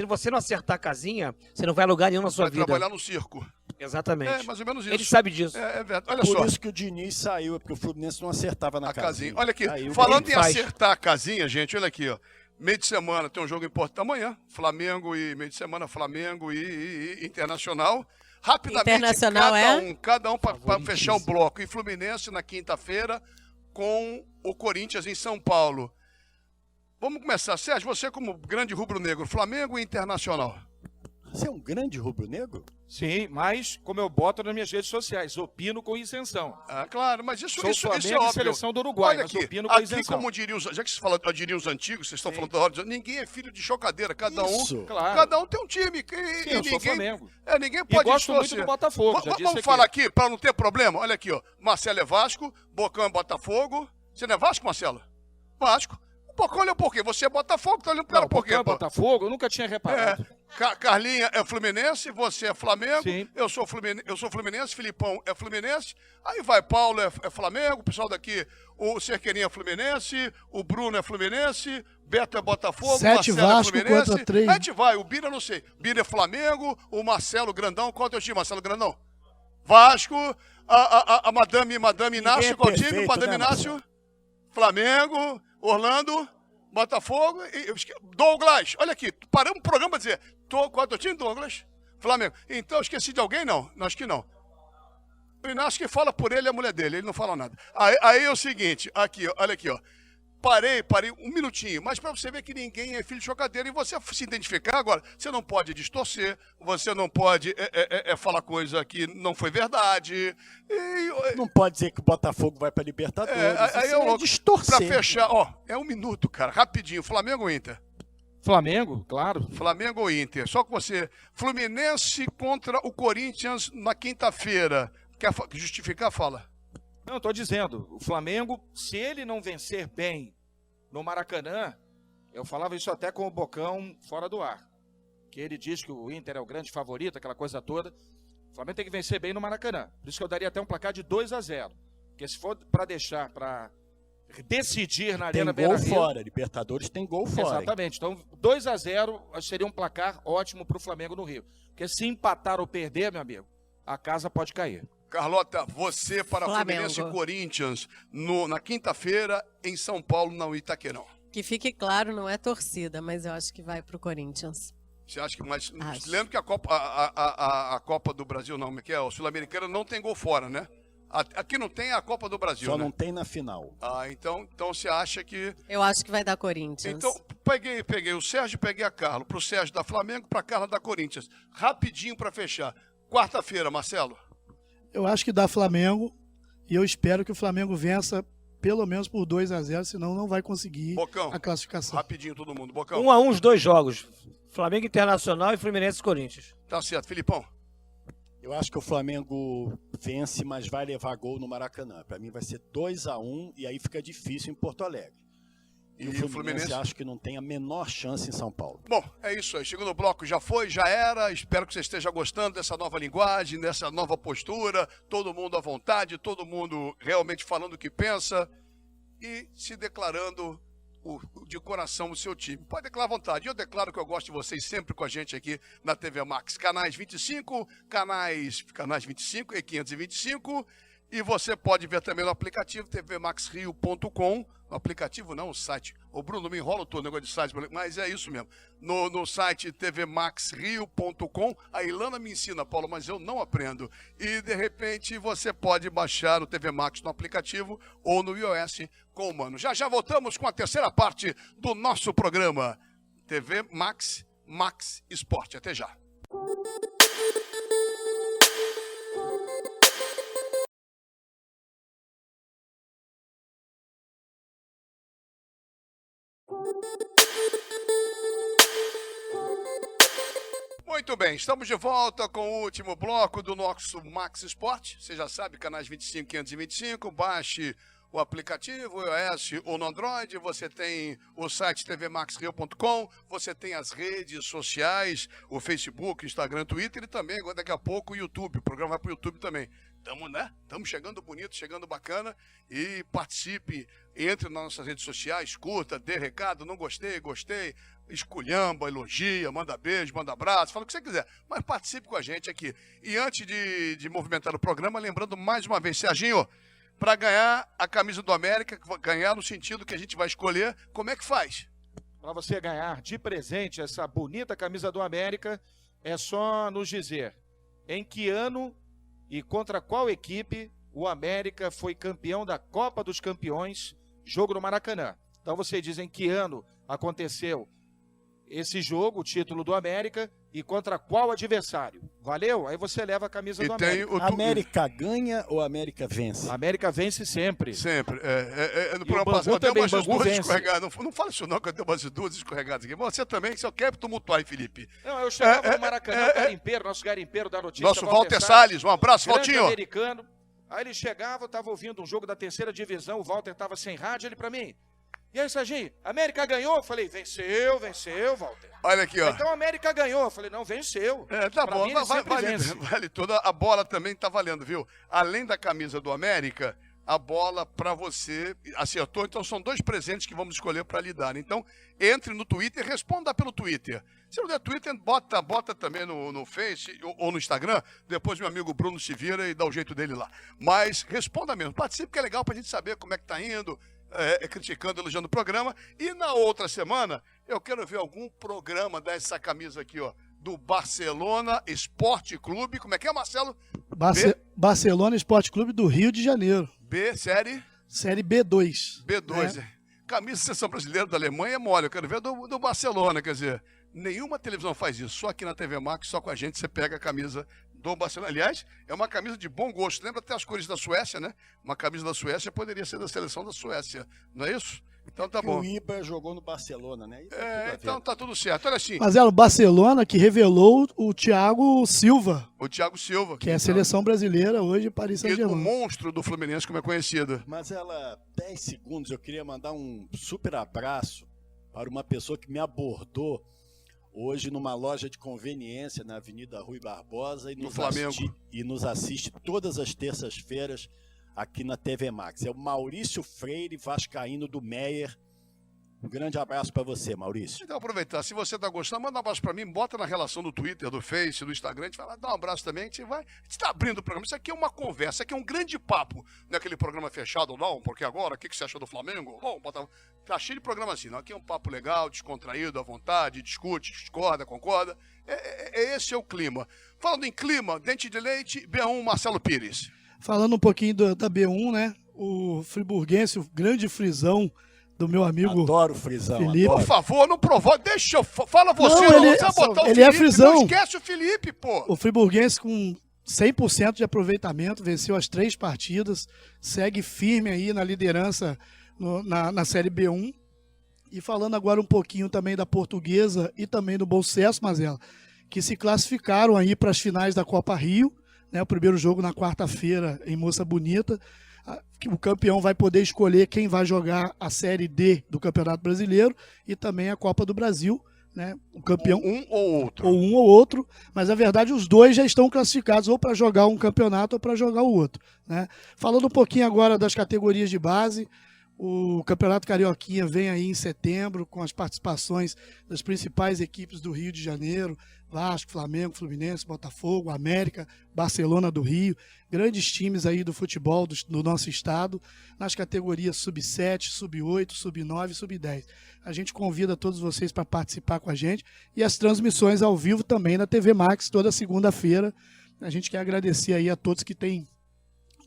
você não acertar a casinha, você não vai a lugar nenhum na sua Vai vida. trabalhar no circo. Exatamente. É mais ou menos isso. Ele sabe disso. É verdade. Olha Por só. isso que o Diniz saiu, porque o Fluminense não acertava na A casinha. Olha aqui, Aí o falando em ele faz. acertar a casinha, gente, olha aqui, ó. Meio de semana tem um jogo importante amanhã, Flamengo e meio de semana Flamengo e Internacional. Rapidamente, Internacional cada um para fechar o bloco. E Fluminense na quinta-feira com o Corinthians em São Paulo. Vamos começar. Sérgio, você como grande rubro-negro, Flamengo e Internacional. Você é um grande rubro-negro? Sim, mas como eu boto nas minhas redes sociais, opino com isenção. Ah, claro, mas isso Sou é Flamengo e óbvio. seleção do Uruguai, Olha mas aqui, opino com aqui isenção. como diriam, já que diriam os antigos, vocês estão falando da hora, ninguém é filho de chocadeira, cada Isso. um, Claro. cada um tem um time. Sim, eu sou Flamengo. Ninguém E pode gosto muito distorcer. do Botafogo, já disse Vamos aqui. falar aqui, para não ter problema, olha aqui, ó, Marcelo é Vasco, Bocão é Botafogo, Você não é Vasco, Marcelo? Vasco. O Bocão olha por quê? Você é Botafogo, tá olhando pro cara por quê? Bocão é Botafogo, eu nunca tinha reparado. Carlinha é Fluminense, você é Flamengo, Sim. eu sou Fluminense, Filipão é Fluminense, aí vai Paulo é Flamengo, o pessoal daqui, o Cerqueirinha é Fluminense, o Bruno é Fluminense, Beto é Botafogo, 7 Marcelo Vasco é Fluminense. contra 3. A gente vai, o Bira eu não sei, Bira é Flamengo, o Marcelo Grandão, qual é o teu time, Marcelo Grandão? Vasco, a Madame Inácio, qual é o time? perfeito, Madame né, Inácio, Flamengo, Orlando, Botafogo e Douglas. Olha aqui, paramos o programa para dizer, qual é o teu time, Douglas? Flamengo. Então, esqueci de alguém? Não, acho que não. O Inácio que fala por ele é a mulher dele, ele não fala nada. Aí é o seguinte, aqui, ó, olha aqui, ó. Parei um minutinho, mas para você ver que ninguém é filho de chocadeira e você se identificar agora, você não pode distorcer, você não pode falar coisa que não foi verdade. Não pode dizer que o Botafogo vai para Libertadores. Aí Isso é distorcer. Para fechar, ó, é um minuto, cara, rapidinho. Flamengo ou Inter? Flamengo, claro. Flamengo ou Inter? Só com você. Fluminense contra o Corinthians na quinta-feira. Quer justificar? Fala. Não, estou dizendo, o Flamengo, se ele não vencer bem no Maracanã, eu falava isso até com o Bocão fora do ar, que ele diz que o Inter é o grande favorito, aquela coisa toda. O Flamengo tem que vencer bem no Maracanã. Por isso que eu daria até um placar de 2-0. Porque se for para deixar, para decidir na Arena Tem gol Beira-Rio, fora, Libertadores tem gol fora. exatamente. Então, 2-0 seria um placar ótimo para o Flamengo no Rio. Porque se empatar ou perder, meu amigo, a casa pode cair. Carlota, você para Flamengo. Fluminense e Corinthians na quinta-feira em São Paulo, no Itaquerão. Que fique claro, não é torcida, mas eu acho que vai pro Corinthians. Você acha que mais? Acho. Lembra que a Copa do Brasil, não, que é o Sul-Americana, não tem gol fora, né? Aqui não tem a Copa do Brasil, Só né? não tem na final. Então você acha que... Eu acho que vai dar Corinthians. Então, peguei o Sérgio, peguei a Carla. Pro Sérgio da Flamengo, pra Carla da Corinthians. Rapidinho para fechar. Quarta-feira, Marcelo. Eu acho que dá Flamengo e eu espero que o Flamengo vença pelo menos por 2-0, senão não vai conseguir Bocão, a classificação. rapidinho todo mundo. Bocão, 1-1 os dois jogos. Flamengo Internacional e Fluminense e Corinthians. tá certo. Filipão, Eu acho que o Flamengo vence, mas vai levar gol no Maracanã. Para mim vai ser 2-1 e aí fica difícil em Porto Alegre. E o Fluminense acho que não tem a menor chance em São Paulo. bom, é isso aí. Segundo bloco já foi, já era. Espero que você esteja gostando dessa nova linguagem, dessa nova postura. Todo mundo à vontade, todo mundo realmente falando o que pensa e se declarando de coração o seu time. Pode declarar à vontade. Eu declaro que eu gosto de vocês sempre com a gente aqui na TV Max. Canais 25, canais 25 e 525. E você pode ver também no aplicativo tvmaxrio.com. No aplicativo não, o site. Ô Bruno, me enrola todo o negócio de site, mas é isso mesmo. No site tvmaxrio.com. A Ilana me ensina, Paulo, mas eu não aprendo. E de repente você pode baixar o TV Max no aplicativo ou no iOS com o Mano. Já voltamos com a terceira parte do nosso programa. TV Max Esporte. Até já. Muito bem, estamos de volta com o último bloco do nosso Max Esporte. Você já sabe, canais 25 e 525, baixe o aplicativo, o iOS ou no Android, você tem o site tvmaxrio.com, você tem as redes sociais, o Facebook, Instagram, Twitter e também, daqui a pouco, o YouTube. O programa vai para o YouTube também. Estamos chegando bonito, chegando bacana e participe, entre nas nossas redes sociais, curta, dê recado, não gostei, esculhamba, elogia, manda beijo, manda abraço, fala o que você quiser, mas participe com a gente aqui. E antes de movimentar o programa, lembrando mais uma vez, Serginho, para ganhar a camisa do América, ganhar no sentido que a gente vai escolher, como é que faz? Para você ganhar de presente essa bonita camisa do América, é só nos dizer em que ano e contra qual equipe o América foi campeão da Copa dos Campeões, jogo no Maracanã. Então você diz em que ano aconteceu esse jogo, o título do América, e contra qual adversário. Valeu? Aí você leva a camisa do América. América ganha ou América vence? A América vence sempre. Sempre. No E o programa Bangu passado, eu tenho também, umas Bangu duas vence. escorregadas. Não fala isso não, que eu tenho umas duas escorregadas aqui. Você também, que você quer tumultuar aí, Felipe. Não, eu chegava no Maracanã, o garimpeiro, nosso garimpeiro da notícia. Nosso Walter Salles, um abraço, grande Valtinho. americano, Aí ele chegava, eu tava ouvindo um jogo da terceira divisão, o Walter tava sem rádio, ele pra mim. E aí, Serginho, América ganhou? Eu falei, venceu, Walter. Olha aqui, ó. Então a América ganhou. Eu falei, não, venceu. Tá Pra bom, mim, ele sempre vence. vale tudo. A bola também tá valendo, viu? Além da camisa do América, a bola pra você acertou. Então são 2 presentes que vamos escolher pra lhe dar. Então, entre no Twitter e responda pelo Twitter. Se não der Twitter, bota também no Face ou no Instagram. Depois meu amigo Bruno se vira e dá o jeito dele lá. Mas responda mesmo. Participe, que é legal pra gente saber como é que tá indo. Criticando, elogiando o programa. E na outra semana, eu quero ver algum programa dessa camisa aqui, ó, do Barcelona Esporte Clube. Como é que é, Marcelo? Barcelona Esporte Clube do Rio de Janeiro. Série B2. B2. Né? Camisa de seleção brasileira da Alemanha é mole. Eu quero ver do Barcelona, quer dizer, nenhuma televisão faz isso. Só aqui na TV Max, só com a gente, você pega a camisa do Barcelona. Aliás, é uma camisa de bom gosto. Lembra até as cores da Suécia, né? Uma camisa da Suécia poderia ser da seleção da Suécia, não é isso? Então tá bom. O Ibra jogou no Barcelona, né? Então tá tudo certo. Olha assim. Mas o Barcelona que revelou o Thiago Silva. O Thiago Silva. Que é a seleção brasileira hoje, Paris E do Saint-Germain. monstro do Fluminense, como é conhecido. Mas 10 segundos, eu queria mandar um super abraço para uma pessoa que me abordou hoje numa loja de conveniência na Avenida Rui Barbosa e nos assiste todas as terças-feiras aqui na TV Max. É o Maurício Freire, vascaíno do Meyer. Um grande abraço para você, Maurício. Então aproveitar, se você tá gostando, manda um abraço para mim, bota na relação do Twitter, do Face, do Instagram, a gente vai lá dar um abraço também, a gente tá abrindo o programa. Isso aqui é uma conversa, isso aqui é um grande papo. Não é aquele programa fechado, não, porque agora, o que você achou do Flamengo? Bom, tá cheio de programa assim, não. Aqui é um papo legal, descontraído, à vontade, discute, discorda, concorda. Esse é o clima. Falando em clima, Dente de Leite, B1, Marcelo Pires. Falando um pouquinho da B1, né? O friburguense, o grande frisão do meu amigo. Adoro o frisão. Felipe. Por favor, não provoque. Deixa eu. Fala você, Não, ele precisa botar o é Felipe. frisão. Não esquece o Felipe, pô. O friburguense com 100% de aproveitamento, venceu as 3 partidas, segue firme aí na liderança na Série B1. E falando agora um pouquinho também da Portuguesa e também do Bom Sucesso, Mazela, que se classificaram aí para as finais da Copa Rio, né? O primeiro jogo na quarta-feira em Moça Bonita. O campeão vai poder escolher quem vai jogar a Série D do Campeonato Brasileiro e também a Copa do Brasil, né? O campeão Um ou outro. ou um ou outro, mas na verdade os dois já estão classificados ou para jogar um campeonato ou para jogar o outro, né? Falando um pouquinho agora das categorias de base, o Campeonato Carioquinha vem aí em setembro com as participações das principais equipes do Rio de Janeiro, Vasco, Flamengo, Fluminense, Botafogo, América, Barcelona do Rio, grandes times aí do futebol do nosso estado, nas categorias sub-7, sub-8, sub-9 e sub-10. A gente convida todos vocês para participar com a gente e as transmissões ao vivo também na TV Max, toda segunda-feira. A gente quer agradecer aí a todos que têm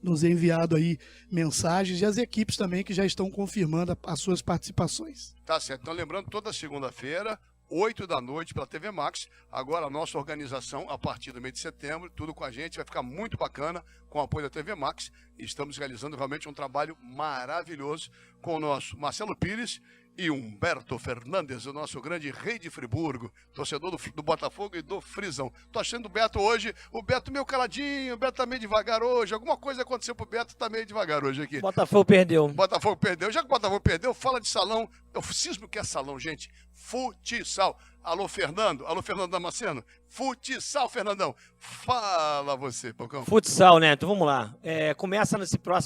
nos enviado aí mensagens e as equipes também que já estão confirmando as suas participações. Tá certo. Então, lembrando, toda segunda-feira, 8 da noite pela TV Max. Agora a nossa organização, a partir do mês de setembro, tudo com a gente, vai ficar muito bacana com o apoio da TV Max. Estamos realizando realmente um trabalho maravilhoso com o nosso Marcelo Pires e Humberto Fernandes, o nosso grande rei de Friburgo, torcedor do Botafogo e do Frisão. Tô achando o Beto hoje, o Beto meio caladinho, o Beto tá meio devagar hoje, alguma coisa aconteceu pro Beto, tá meio devagar hoje aqui. Botafogo perdeu. Botafogo perdeu. Já que o Botafogo perdeu, fala de salão. Eu cismo que é salão, gente. Futsal. Alô, Fernando. Alô, Fernando Damasceno. Futsal, Fernandão. Fala você, Pocão. Futsal, né? Então vamos lá. Começa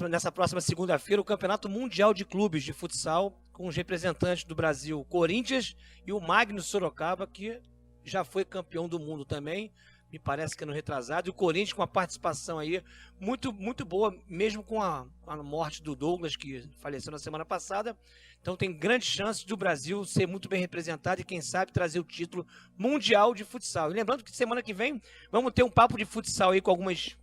nessa próxima segunda-feira o Campeonato Mundial de Clubes de Futsal com os representantes do Brasil, Corinthians e o Magnus Sorocaba, que já foi campeão do mundo também. Me parece que ano retrasado, e o Corinthians com uma participação aí muito, muito boa, mesmo com a morte do Douglas, que faleceu na semana passada. Então tem grandes chances do Brasil ser muito bem representado e quem sabe trazer o título mundial de futsal. E lembrando que semana que vem vamos ter um papo de futsal aí com algumas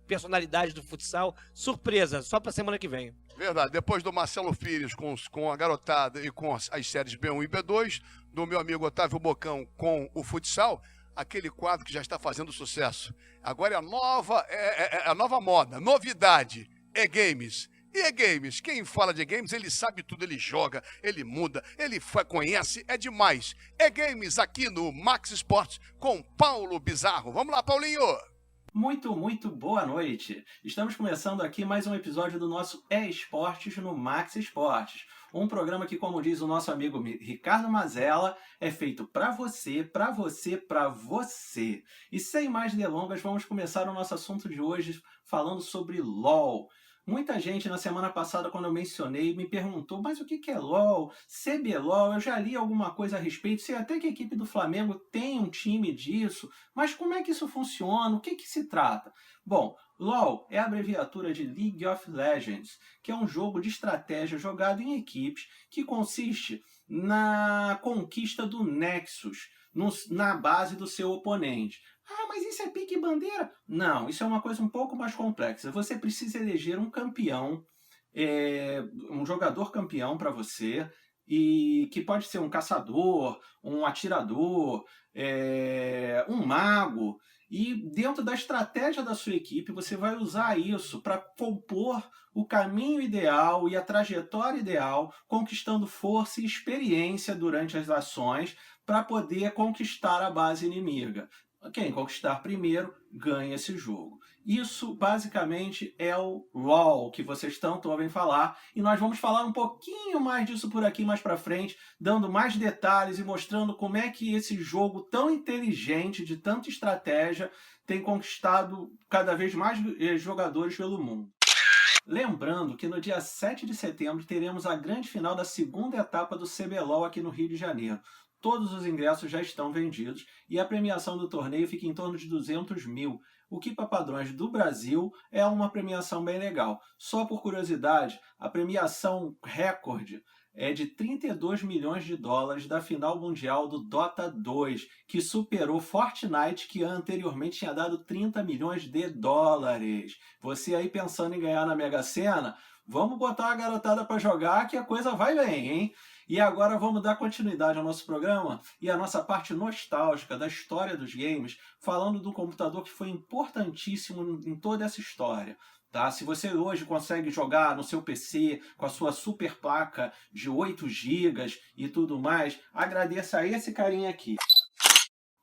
personalidades do futsal, surpresa, só para semana que vem. Verdade, depois do Marcelo Pires com a garotada e com as séries B1 e B2, do meu amigo Otávio Bocão com o futsal, aquele quadro que já está fazendo sucesso. Agora é a nova moda, novidade, games. E games, quem fala de games, ele sabe tudo, ele joga, ele muda, ele conhece, é demais. Games aqui no Max Esportes com Paulo Bizarro. Vamos lá, Paulinho! Muito boa noite. Estamos começando aqui mais um episódio do nosso eSportes no Max Esportes. Um programa que, como diz o nosso amigo Ricardo Mazella, é feito para você, para você, para você. E sem mais delongas, vamos começar o nosso assunto de hoje falando sobre LoL. Muita gente na semana passada, quando eu mencionei, me perguntou, mas o que é LoL? CBLOL, eu já li alguma coisa a respeito, sei até que a equipe do Flamengo tem um time disso, mas como é que isso funciona? O que se trata? Bom, LoL é a abreviatura de League of Legends, que é um jogo de estratégia jogado em equipes que consiste na conquista do Nexus, na base do seu oponente. Ah, mas isso é pique bandeira? Não, isso é uma coisa um pouco mais complexa. Você precisa eleger um campeão, um jogador campeão para você, e que pode ser um caçador, um atirador, um mago. E dentro da estratégia da sua equipe, você vai usar isso para compor o caminho ideal e a trajetória ideal, conquistando força e experiência durante as ações para poder conquistar a base inimiga. Quem conquistar primeiro ganha esse jogo. Isso basicamente é o LoL que vocês tanto ouvem falar, e nós vamos falar um pouquinho mais disso por aqui mais para frente, dando mais detalhes e mostrando como é que esse jogo tão inteligente, de tanta estratégia, tem conquistado cada vez mais jogadores pelo mundo. Lembrando que no dia 7 de setembro teremos a grande final da segunda etapa do CBLOL aqui no Rio de Janeiro. Todos os ingressos já estão vendidos e a premiação do torneio fica em torno de 200 mil, o que para padrões do Brasil é uma premiação bem legal. Só por curiosidade, a premiação recorde é de 32 milhões de dólares da final mundial do Dota 2, que superou Fortnite, que anteriormente tinha dado 30 milhões de dólares. Você aí pensando em ganhar na Mega Sena, vamos botar a garotada para jogar que a coisa vai bem, hein? E agora vamos dar continuidade ao nosso programa e à nossa parte nostálgica da história dos games, falando do computador que foi importantíssimo em toda essa história. Tá? Se você hoje consegue jogar no seu PC com a sua super placa de 8 GB e tudo mais, agradeça a esse carinha aqui.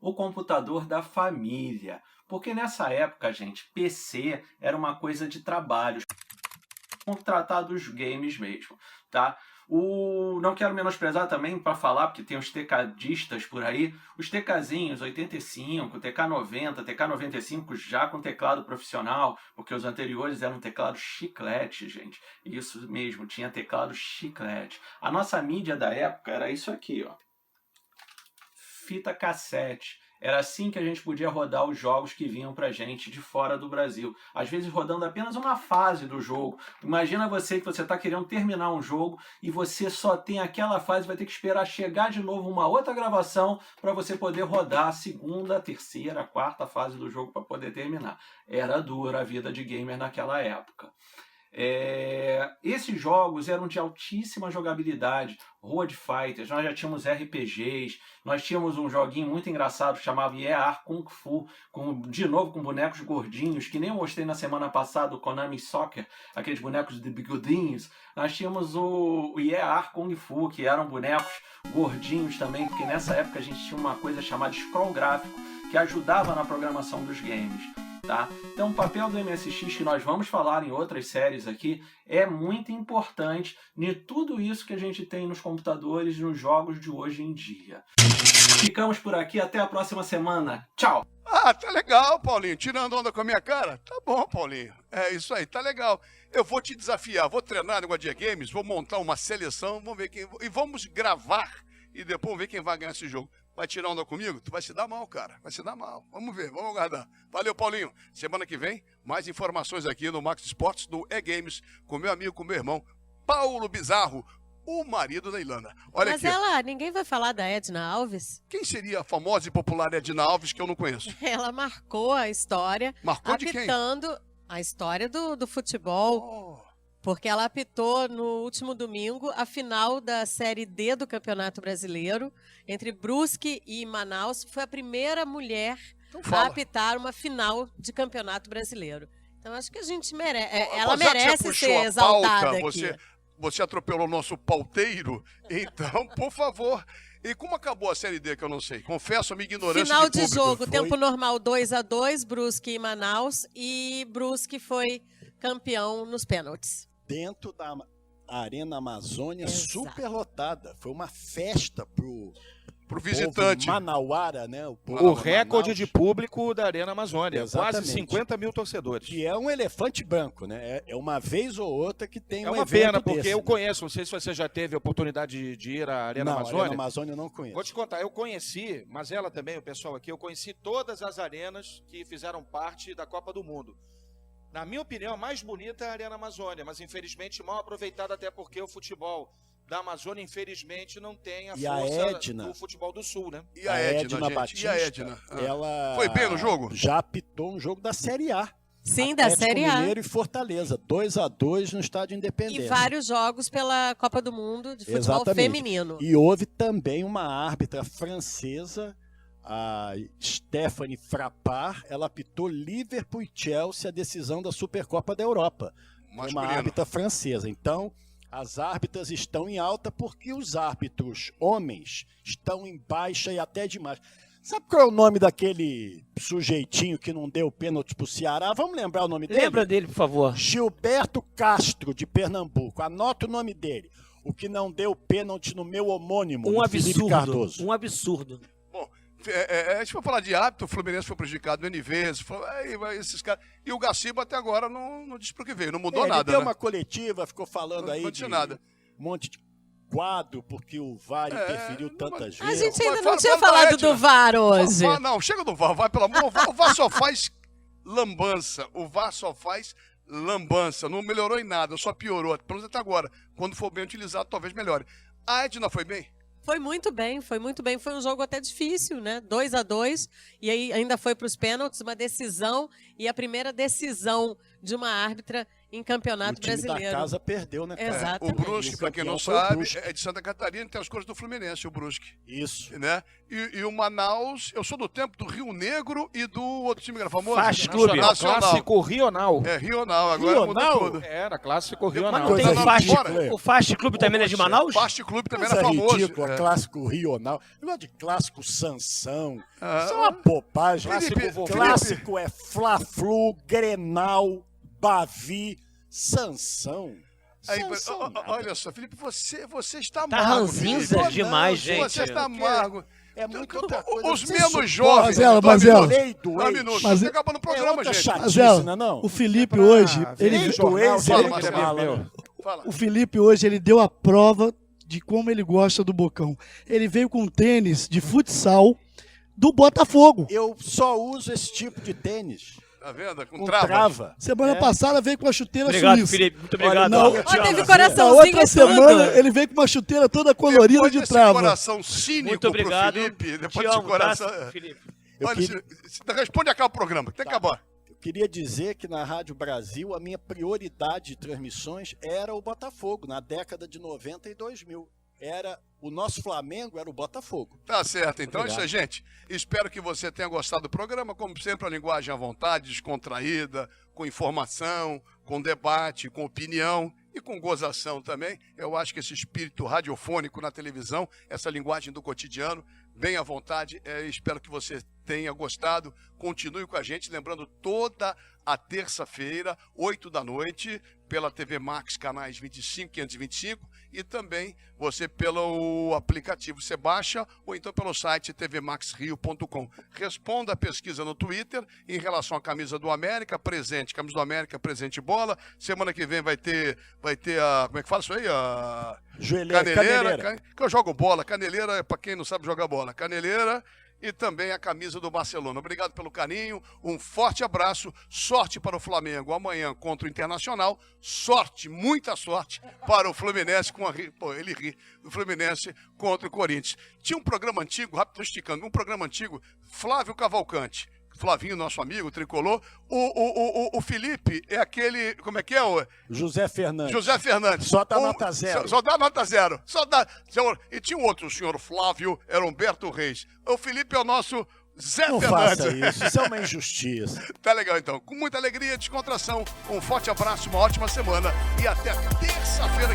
O computador da família. Porque nessa época, gente, PC era uma coisa de trabalho. Vamos tratar dos games mesmo, tá? Não quero menosprezar também para falar, porque tem os tecladistas por aí, os TKzinhos 85, TK90, TK95 já com teclado profissional, porque os anteriores eram teclado chiclete, gente. Isso mesmo, tinha teclado chiclete. A nossa mídia da época era isso aqui, ó. Fita cassete. Era assim que a gente podia rodar os jogos que vinham pra gente de fora do Brasil. Às vezes rodando apenas uma fase do jogo. Imagina você que você está querendo terminar um jogo e você só tem aquela fase, vai ter que esperar chegar de novo uma outra gravação para você poder rodar a segunda, terceira, quarta fase do jogo para poder terminar. Era dura a vida de gamer naquela época. Esses jogos eram de altíssima jogabilidade, Road Fighters, nós já tínhamos RPGs, nós tínhamos um joguinho muito engraçado chamado Year Kung Fu, de novo com bonecos gordinhos, que nem eu mostrei na semana passada, o Konami Soccer, aqueles bonecos de bigodinhos. Nós tínhamos o Year Kung Fu, que eram bonecos gordinhos também, porque nessa época a gente tinha uma coisa chamada scroll gráfico, que ajudava na programação dos games. Tá? Então o papel do MSX, que nós vamos falar em outras séries aqui, é muito importante em tudo isso que a gente tem nos computadores e nos jogos de hoje em dia. Ficamos por aqui, até a próxima semana. Tchau! Ah, tá legal, Paulinho. Tirando onda com a minha cara? Tá bom, Paulinho. É isso aí, tá legal. Eu vou te desafiar, vou treinar no Guadia Games, vou montar uma seleção, vamos ver quem... E vamos gravar e depois vamos ver quem vai ganhar esse jogo. Vai tirar onda comigo? Tu vai se dar mal, cara. Vai se dar mal. Vamos ver, vamos aguardar. Valeu, Paulinho. Semana que vem, mais informações aqui no Max Esportes, do E-Games, com meu amigo, com meu irmão, Paulo Bizarro, o marido da Ilana. Olha Mas aqui. ninguém vai falar da Edna Alves? Quem seria a famosa e popular Edna Alves que eu não conheço? Ela marcou a história, Marcou de quem? apitando a história do futebol. Oh. Porque ela apitou no último domingo a final da Série D do Campeonato Brasileiro, entre Brusque e Manaus. Foi a primeira mulher Então a fala. apitar uma final de Campeonato Brasileiro. Então acho que a gente merece. Ela Mas já que você merece puxou ser a exaltada pauta, aqui. você você atropelou o nosso pauteiro, então, por favor. E como acabou a Série D, que eu não sei? Confesso a minha ignorância Final de de público. jogo, Foi- tempo normal 2-2, Brusque e Manaus. E Brusque foi campeão nos pênaltis. Dentro da Arena Amazônia, Exato. superlotada. Foi uma festa pro Visitante. povo manauara, né? O povo recorde Manaus, de público da Arena Amazônia. Quase Exatamente. 50 mil torcedores. que é um elefante branco, né? É uma vez ou outra que tem É um uma evento pena, porque desse, eu né? conheço, não sei se você já teve a oportunidade de ir à Arena Não, Amazônia. Arena Amazônia eu não conheço. Vou te contar, eu conheci, mas ela também, o pessoal aqui, eu conheci todas as arenas que fizeram parte da Copa do Mundo. Na minha opinião, a mais bonita é a Arena Amazônia, mas infelizmente mal aproveitada, até porque o futebol da Amazônia, infelizmente, não tem a E a força Edna? do futebol do Sul, né? E a Edna, gente? Batista, E a Edna? Ah. ela Foi bem no jogo? já apitou um jogo da Série A. Sim, da Atlético Série A. Mineiro e Fortaleza, 2-2 no Estádio Independência. E vários jogos pela Copa do Mundo de futebol Exatamente. feminino. E houve também uma árbitra francesa, a Stephanie Frappart, ela apitou Liverpool e Chelsea a decisão da Supercopa da Europa. Foi uma Masculino. árbitra francesa. Então, as árbitras estão em alta porque os árbitros homens estão em baixa e até demais. Sabe qual é o nome daquele sujeitinho que não deu pênalti pro Ceará? Vamos lembrar o nome dele? Lembra dele, por favor. Gilberto Castro, de Pernambuco. Anota o nome dele. O que não deu pênalti no meu homônimo, Um no Felipe absurdo. Cardoso. Um absurdo. A gente foi falar de árbitro, o Fluminense foi prejudicado N vezes. Esses caras. E o Gaciba até agora não disse pro que veio, não mudou Ele nada. deu Né? uma coletiva, ficou falando aí Não de disse nada. um monte de quadro, porque o VAR interferiu tantas A vezes. gente ainda Fala- não tinha fala da falado Edna. do VAR hoje. Não, chega do VAR, vai pelo amor. O VAR só faz lambança. O VAR só faz lambança. Não melhorou em nada, só piorou. Pelo menos até agora. Quando for bem utilizado, talvez melhore. A Edna foi bem? Foi muito bem, foi muito bem. Foi um jogo até difícil, né? 2-2. E aí ainda foi para os pênaltis, uma decisão. E a primeira decisão de uma árbitra em O campeonato time brasileiro. da casa perdeu, né, cara? Exato. O Brusque, O pra quem não campeão foi o sabe, Brusque. é de Santa Catarina, tem as cores do Fluminense, o Brusque. Isso. Né? E o Manaus, eu sou do tempo do Rio Negro e do outro time que era famoso. Fast Clube. Nacional. Clássico Rional. É, Rional, agora Rional? mudou tudo. Era, clássico Mas Rional. não Coisa tem o Fast, ridícula, é. o Fast Clube também é de Manaus? Fast Clube também Coisa era famoso. ridícula, É. clássico Rional. Negócio de clássico Sansão. Ah. Isso é uma bobagem. Felipe, Clássico é Fla-Flu, Grenal, Bavi, Sansão. Aí, Sansão nada. olha só, Felipe, você está Tá amargo. ranzinza Felipe. demais, Não, gente. Você está amargo. É muito outra coisa. Os Você menos suporta- jovens. Marcelo, Dois Marcelo. minutos. Lei do Dois ex. minutos. Mas- Você acaba no É programa, outra gente. chatice, Marcelo, não é não? o Felipe hoje, Lei ele, do jornal, ex, fala, ele Marcelo. fala. Fala. o Felipe hoje ele deu a prova de como ele gosta do Bocão. Ele veio com tênis de futsal do Botafogo. Eu só uso esse tipo de tênis. Tá vendo? Com Com trava. trava. Semana passada veio com a chuteira Obrigado, suíça. Felipe. Muito obrigado. não, eu Ó, te amo, teve Zé. Na coraçãozinho outra e semana tudo. ele veio com uma chuteira toda colorida Depois de desse trava. coração cínico Muito obrigado. pro Felipe, Te depois desse amo, coração... tá, Felipe? Eu Olha, queria- responde acá o programa, tem que acabar. Eu queria dizer que na Rádio Brasil a minha prioridade de transmissões era o Botafogo, na década de 90 e 2000. Era o nosso Flamengo, era o Botafogo. Tá certo, então é isso Obrigado. aí, gente. Espero que você tenha gostado do programa. Como sempre, a linguagem à vontade, descontraída, com informação, com debate, com opinião e com gozação também. Eu acho que esse espírito radiofônico na televisão, essa linguagem do cotidiano, bem à vontade. Espero que você tenha gostado. Continue com a gente, lembrando toda a terça-feira, 8 da noite, pela TV Max, canais 25, 525, e também você pelo aplicativo, você baixa, ou então pelo site tvmaxrio.com. Responda a pesquisa no Twitter em relação à camisa do América, presente, camisa do América, presente bola. Semana que vem vai ter a, como é que fala isso aí? A caneleira. Que eu jogo bola, caneleira é para quem não sabe jogar bola. Caneleira e também a camisa do Barcelona. Obrigado pelo carinho, um forte abraço, sorte para o Flamengo amanhã contra o Internacional, sorte, muita sorte para o Fluminense, ele ri, o Fluminense contra o Corinthians. Tinha um programa antigo, rápido esticando, um programa antigo, Flávio Cavalcante, Flavinho, nosso amigo, tricolor, o Felipe é aquele, como é que é? José Fernandes. José Fernandes. Só dá nota zero. Só dá nota zero. E tinha um outro, o senhor Flávio, era Humberto Reis. O Felipe é o nosso Zé Não Fernandes. faça isso, isso é uma injustiça. Tá legal, então. Com muita alegria e descontração, um forte abraço, uma ótima semana e até terça-feira.